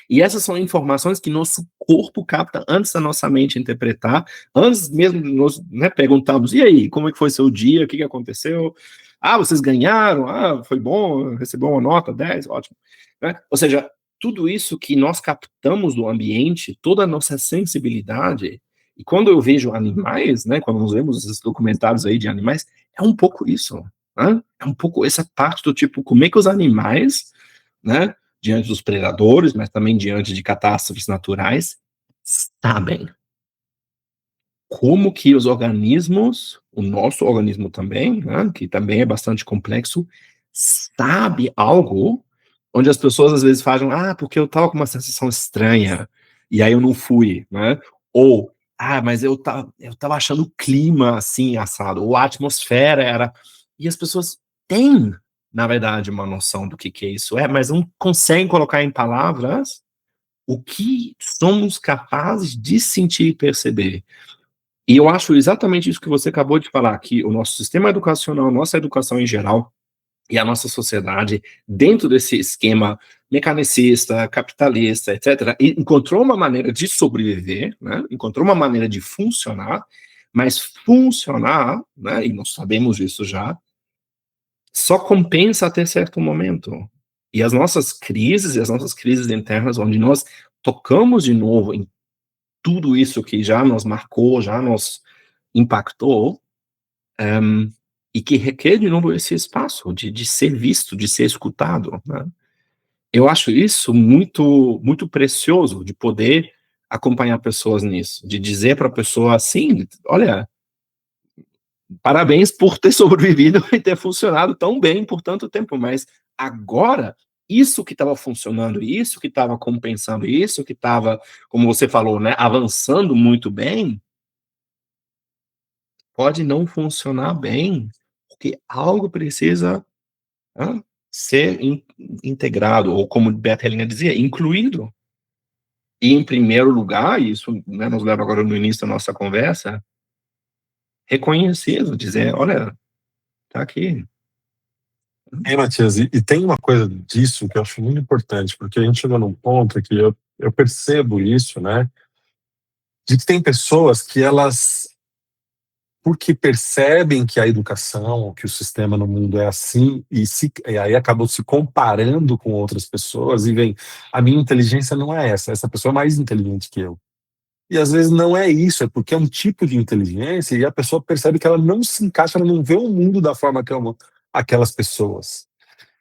e essas são informações que nosso corpo capta antes da nossa mente interpretar, antes mesmo de nós, né, perguntarmos: "E aí, como é que foi seu dia? O que que aconteceu? Ah, vocês ganharam? Ah, foi bom, recebeu uma nota 10, ótimo", né. Ou seja, tudo isso que nós captamos do ambiente, toda a nossa sensibilidade, e quando eu vejo animais, né, quando nós vemos esses documentários aí de animais, é um pouco isso, né, é um pouco essa parte do tipo, como é que os animais, né, diante dos predadores, mas também diante de catástrofes naturais, sabem como que os organismos, o nosso organismo também, né, que também é bastante complexo, sabe algo onde as pessoas às vezes falam: "Ah, porque eu estava com uma sensação estranha, e aí eu não fui", né, ou "Ah, mas eu estava achando o clima assim, assado", ou a atmosfera era, e as pessoas têm, na verdade, uma noção do que é isso, mas não conseguem colocar em palavras o que somos capazes de sentir e perceber. E eu acho exatamente isso que você acabou de falar, que o nosso sistema educacional, nossa educação em geral e a nossa sociedade, dentro desse esquema mecanicista, capitalista, etc., encontrou uma maneira de sobreviver, né? Encontrou uma maneira de funcionar, mas funcionar, né, e nós sabemos disso já, só compensa até certo momento. E as nossas crises internas, onde nós tocamos de novo em tudo isso que já nos marcou, já nos impactou, e que requer de novo esse espaço de ser visto, de ser escutado, né. Eu acho isso muito muito precioso, de poder acompanhar pessoas nisso, de dizer para a pessoa assim: "Olha, parabéns por ter sobrevivido e ter funcionado tão bem por tanto tempo, mas agora, isso que estava funcionando, isso que estava compensando, isso que estava, como você falou, né, avançando muito bem, pode não funcionar bem, porque algo precisa, hã, ser integrado, ou como Bert Hellinger dizia, incluído. E em primeiro lugar, e isso, né, nos leva agora no início da nossa conversa, reconhecido, dizer: "Olha, tá aqui". Ei, Matias, e tem uma coisa disso que eu acho muito importante, porque a gente chegou num ponto que eu percebo isso, né, de que tem pessoas que elas, porque percebem que a educação, que o sistema no mundo é assim, e aí acabam se comparando com outras pessoas e veem, a minha inteligência não é essa pessoa é mais inteligente que eu. E às vezes não é isso, é porque é um tipo de inteligência e a pessoa percebe que ela não se encaixa, ela não vê o mundo da forma que aquelas pessoas.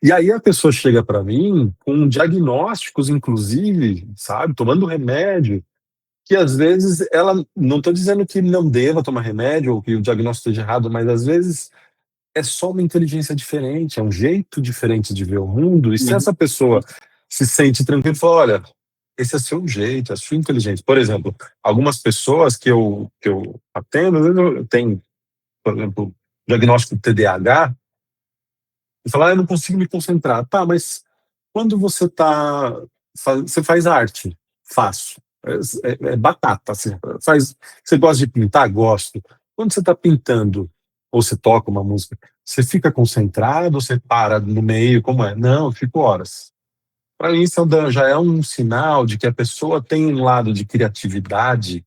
E aí a pessoa chega para mim com diagnósticos, inclusive, sabe, tomando remédio, que às vezes ela, não estou dizendo que não deva tomar remédio ou que o diagnóstico esteja errado, mas às vezes é só uma inteligência diferente, é um jeito diferente de ver o mundo. E se Uhum. essa pessoa se sente tranquila e fala, olha, esse é seu jeito, é a sua inteligência. Por exemplo, algumas pessoas que eu atendo, às vezes eu tenho, por exemplo, diagnóstico de TDAH, e falar, ah, eu não consigo me concentrar. Tá, mas quando você você faz arte? Faço. É batata, assim. Você gosta de pintar? Gosto. Quando você está pintando, ou você toca uma música, você fica concentrado, ou você para no meio, como é? Não, eu fico horas. Para mim, isso já é um sinal de que a pessoa tem um lado de criatividade,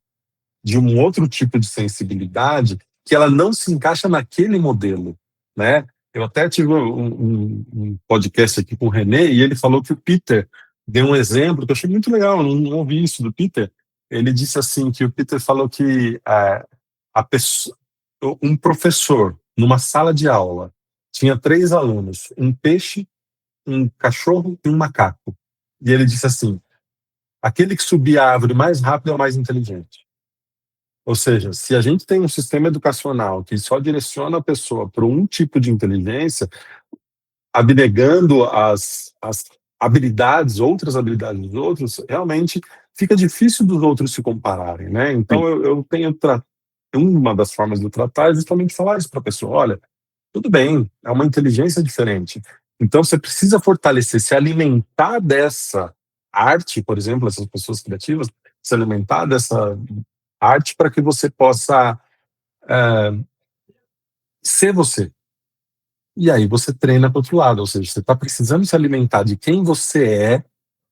de um outro tipo de sensibilidade, que ela não se encaixa naquele modelo, né? Eu até tive um podcast aqui com o René e ele falou que o Peter deu um exemplo que eu achei muito legal, eu não ouvi isso do Peter. Ele disse assim que o Peter falou que a pessoa, um professor numa sala de aula tinha 3 alunos, um peixe, um cachorro e um macaco. E ele disse assim: aquele que subia a árvore mais rápido é o mais inteligente. Ou seja, se a gente tem um sistema educacional que só direciona a pessoa para um tipo de inteligência, abnegando as habilidades, outras habilidades dos outros, realmente fica difícil dos outros se compararem, né? Então Sim. eu tenho uma das formas de eu tratar é justamente falar isso para a pessoa, olha, tudo bem, é uma inteligência diferente. Então você precisa fortalecer, se alimentar dessa arte, por exemplo, essas pessoas criativas, se alimentar arte para que você possa ser você. E aí você treina para o outro lado, ou seja, você está precisando se alimentar de quem você é,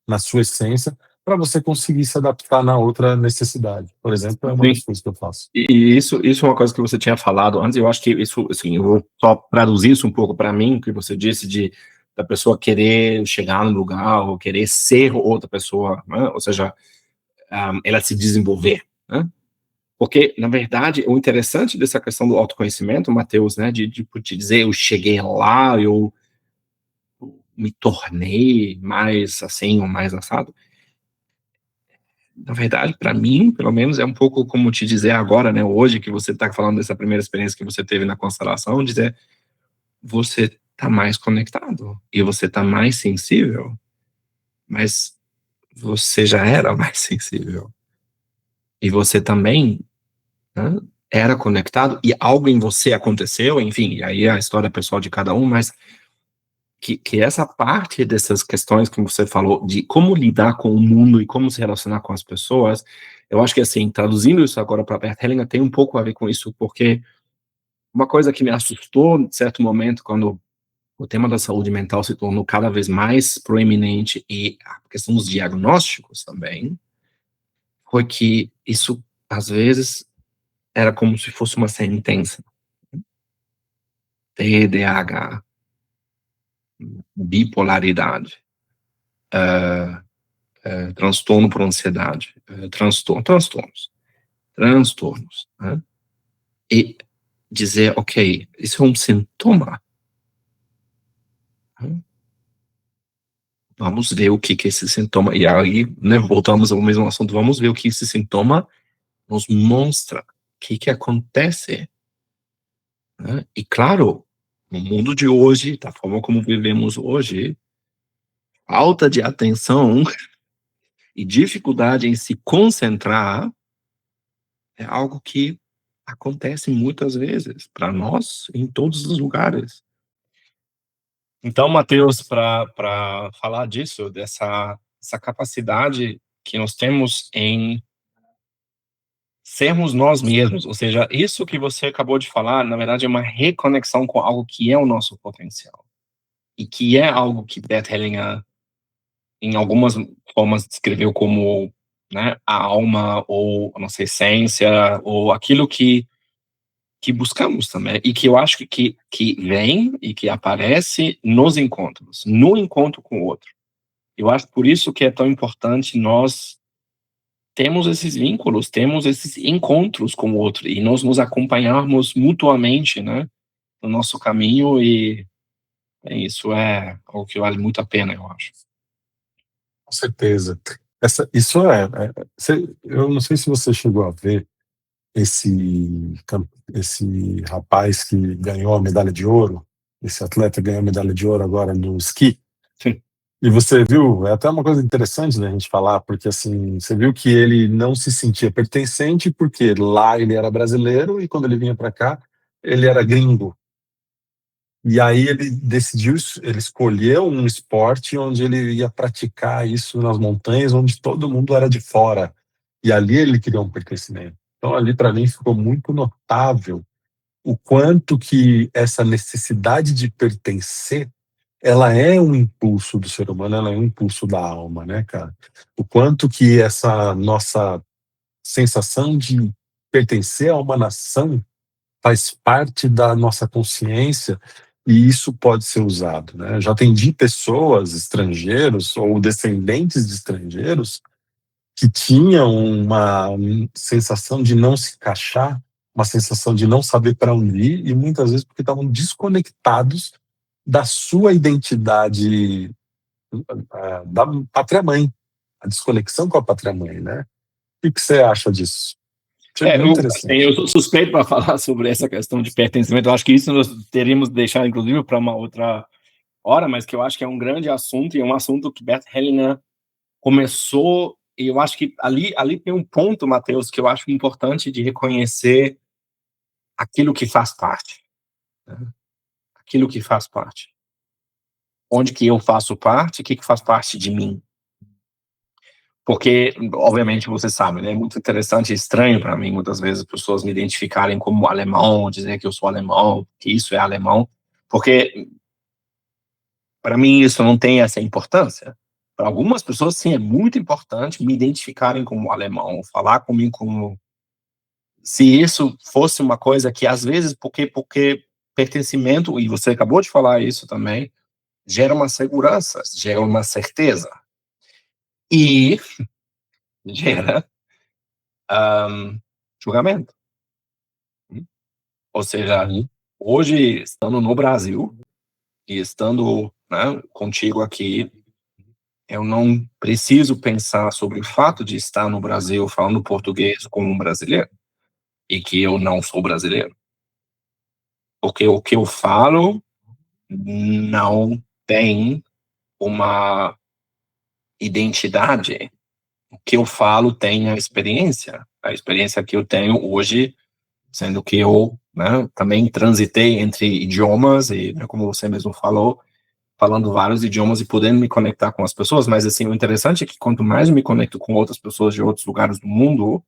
na sua essência, para você conseguir se adaptar na outra necessidade. Por exemplo, é uma das Sim. coisas que eu faço. E isso é uma coisa que você tinha falado antes. Eu acho que isso, assim, eu vou só traduzir isso um pouco para mim, o que você disse da pessoa querer chegar no lugar ou querer ser outra pessoa, né? Ou seja, ela se desenvolver, né? Porque, na verdade, o interessante dessa questão do autoconhecimento, Matheus, né, de te dizer, eu cheguei lá, eu me tornei mais assim ou mais assado. Na verdade, para mim, pelo menos, é um pouco como te dizer agora, né, hoje, que você está falando dessa primeira experiência que você teve na constelação, dizer, você está mais conectado e você está mais sensível, mas você já era mais sensível. E você também, né, era conectado e algo em você aconteceu, enfim, e aí é a história pessoal de cada um, mas que essa parte dessas questões que você falou, de como lidar com o mundo e como se relacionar com as pessoas, eu acho que, assim, traduzindo isso agora para Bert Hellinger, tem um pouco a ver com isso, porque uma coisa que me assustou, em certo momento, quando o tema da saúde mental se tornou cada vez mais proeminente e a questão dos diagnósticos também, foi que isso, às vezes, era como se fosse uma sentença. TDAH, bipolaridade, transtorno por ansiedade, transtornos, né? E dizer, ok, isso é um sintoma, né? Vamos ver o que esse sintoma, e aí, né, voltamos ao mesmo assunto, vamos ver o que esse sintoma nos mostra, o que acontece, né? E claro, no mundo de hoje, da forma como vivemos hoje, falta de atenção e dificuldade em se concentrar é algo que acontece muitas vezes para nós em todos os lugares. Então, Matheus, para falar disso, essa capacidade que nós temos em sermos nós mesmos, ou seja, isso que você acabou de falar, na verdade, é uma reconexão com algo que é o nosso potencial e que é algo que Bert Hellinger, em algumas formas, descreveu como, né, a alma ou a nossa essência ou aquilo que buscamos também, e que eu acho que vem e que aparece nos encontros, no encontro com o outro. Eu acho por isso que é tão importante nós temos esses vínculos, temos esses encontros com o outro, e nós nos acompanharmos mutuamente, né, no nosso caminho, e isso é algo que vale muito a pena, eu acho. Com certeza. Isso eu não sei se você chegou a ver esse rapaz que ganhou a medalha de ouro, esse atleta ganhou a medalha de ouro agora no esqui. Sim. E você viu, é até uma coisa interessante, né, a gente falar, porque assim, você viu que ele não se sentia pertencente, porque lá ele era brasileiro e quando ele vinha para cá, ele era gringo. E aí ele decidiu, ele escolheu um esporte onde ele ia praticar isso nas montanhas, onde todo mundo era de fora. E ali ele criou um pertencimento. Então ali para mim ficou muito notável o quanto que essa necessidade de pertencer, ela é um impulso do ser humano, ela é um impulso da alma, né, cara? O quanto que essa nossa sensação de pertencer a uma nação faz parte da nossa consciência e isso pode ser usado, né? Já atendi pessoas, estrangeiros ou descendentes de estrangeiros, que tinham uma sensação de não se encaixar, uma sensação de não saber para onde ir, e muitas vezes porque estavam desconectados da sua identidade, da pátria-mãe, a desconexão com a pátria-mãe, né? O que você acha disso? Achei muito Eu interessante. sou suspeito para falar sobre essa questão de pertencimento. Eu acho que isso nós teríamos de deixar, inclusive, para uma outra hora, mas que eu acho que é um grande assunto e é um assunto que Bert Hellinger começou. E eu acho que ali tem um ponto, Matheus, que eu acho importante de reconhecer aquilo que faz parte, né? Aquilo que faz parte. Onde que eu faço parte, o que faz parte de mim. Porque, obviamente, você sabe, né? É muito interessante e estranho para mim, muitas vezes, as pessoas me identificarem como alemão, dizer que eu sou alemão, que isso é alemão, porque, para mim, isso não tem essa importância. Para algumas pessoas, sim, é muito importante me identificarem como alemão, falar comigo como se isso fosse uma coisa que, às vezes, porque pertencimento, e você acabou de falar isso também, gera uma segurança, gera uma certeza. E gera julgamento. Ou seja, Uhum. hoje, estando no Brasil e estando, né, contigo aqui, eu não preciso pensar sobre o fato de estar no Brasil falando português como um brasileiro e que eu não sou brasileiro. Porque o que eu falo não tem uma identidade. O que eu falo tem a experiência que eu tenho hoje, sendo que eu, né, também transitei entre idiomas e, né, como você mesmo falou, falando vários idiomas e podendo me conectar com as pessoas, mas assim, o interessante é que quanto mais eu me conecto com outras pessoas de outros lugares do mundo,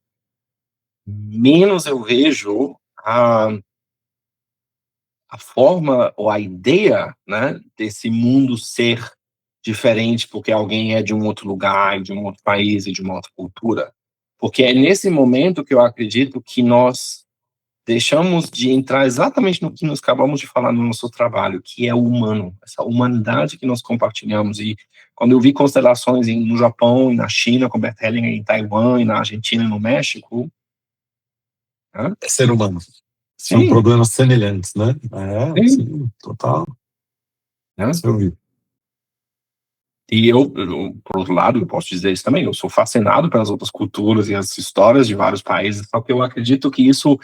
menos eu vejo a forma ou a ideia, né, desse mundo ser diferente porque alguém é de um outro lugar, de um outro país e de uma outra cultura. Porque é nesse momento que eu acredito que nós deixamos de entrar exatamente no que nós acabamos de falar no nosso trabalho, que é o humano, essa humanidade que nós compartilhamos. E quando eu vi constelações no Japão, e na China, com Bert Hellinger, em Taiwan, e na Argentina e no México, né? É ser humano. São Sim, problemas semelhantes, né? sim, Sim, total. né? Isso eu vi. E eu, por outro lado, eu posso dizer isso também, eu sou fascinado pelas outras culturas e as histórias de vários países, só que eu acredito que isso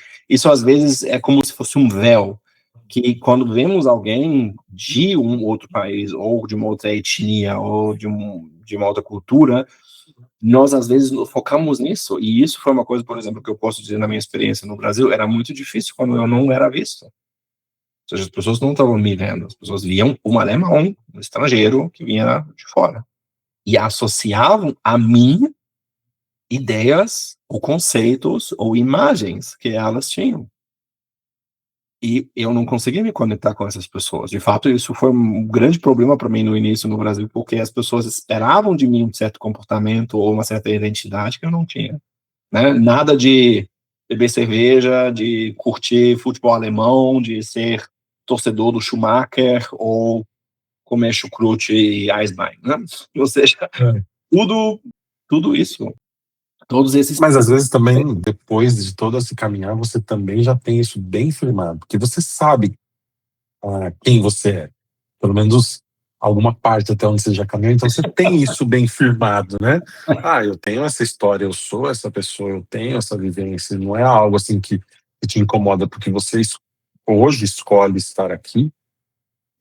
às vezes é como se fosse um véu, que quando vemos alguém de um outro país, ou de uma outra etnia, ou de uma outra cultura, nós às vezes focamos nisso, e isso foi uma coisa, por exemplo, que eu posso dizer na minha experiência no Brasil, era muito difícil quando eu não era visto. Ou seja, as pessoas não estavam me vendo, as pessoas viam um alemão, um estrangeiro, que vinha de fora e associavam a mim ideias ou conceitos ou imagens que elas tinham. E eu não conseguia me conectar com essas pessoas. De fato, isso foi um grande problema para mim no início no Brasil, porque as pessoas esperavam de mim um certo comportamento ou uma certa identidade que eu não tinha, né? Nada de beber cerveja, de curtir futebol alemão, de ser torcedor do Schumacher ou comer chucrute e Eisbein, né? Ou seja, É. tudo, tudo isso. Todos esses. Mas às vezes também, depois de todo esse caminhar, você também já tem isso bem firmado, porque você sabe quem você é. Pelo menos alguma parte até onde você já caminhou, então você tem isso bem firmado, né? Eu tenho essa história, eu sou essa pessoa, eu tenho essa vivência, não é algo assim que te incomoda, porque você hoje escolhe estar aqui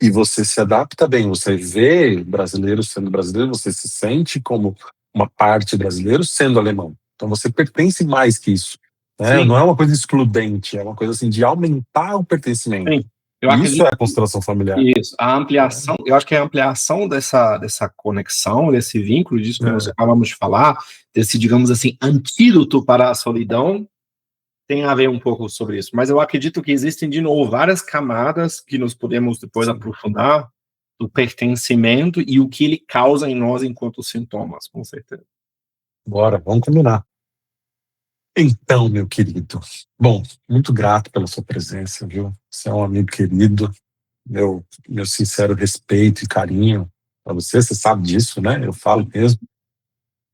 e você se adapta bem, você vê brasileiro sendo brasileiro, você se sente como uma parte brasileiro sendo alemão. Então você pertence mais que isso, né? Sim, Não é uma coisa excludente, é uma coisa assim de aumentar o pertencimento. sim. Eu E isso acredito é a constelação familiar. que isso, a ampliação, eu acho que a ampliação dessa conexão, desse vínculo, disso que nós É. acabamos de falar, desse, digamos assim, antídoto para a solidão, tem a ver um pouco sobre isso. Mas eu acredito que existem, de novo, várias camadas que nós podemos depois Sim. aprofundar do pertencimento e o que ele causa em nós enquanto sintomas, com certeza. Bora, vamos combinar. Então, meu querido, bom, muito grato pela sua presença, viu? Você é um amigo querido, meu sincero respeito e carinho para você, você sabe disso, né? Eu falo mesmo.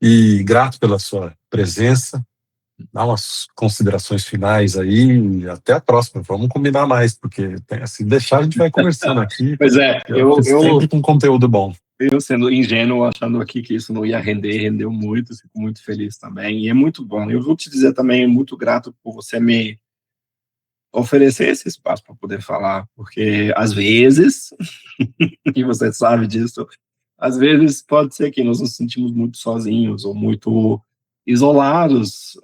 E grato pela sua presença. Dá umas considerações finais aí e até a próxima. Vamos combinar mais, porque assim, deixar a gente vai conversando aqui, Pois é, sempre com conteúdo bom. eu sendo ingênuo, achando aqui que isso não ia render, rendeu muito, fico muito feliz também, e é muito bom. Eu vou te dizer também, muito grato por você me oferecer esse espaço para poder falar, porque às vezes, e você sabe disso, às vezes pode ser que nós nos sentimos muito sozinhos ou muito isolados,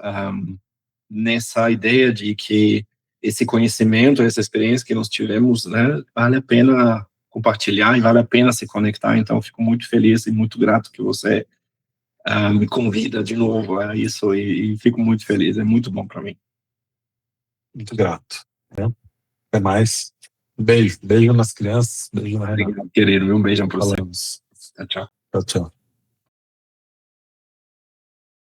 nessa ideia de que esse conhecimento, essa experiência que nós tivemos, né, vale a pena compartilhar e vale a pena se conectar. Então, fico muito feliz e muito grato que você me convida de novo a isso e fico muito feliz, é muito bom para mim. Muito grato. Até mais. Beijo nas crianças, beijo na Renata. Obrigado, querido, um beijão para você. Falamos. Tchau, tchau. Tchau, tchau.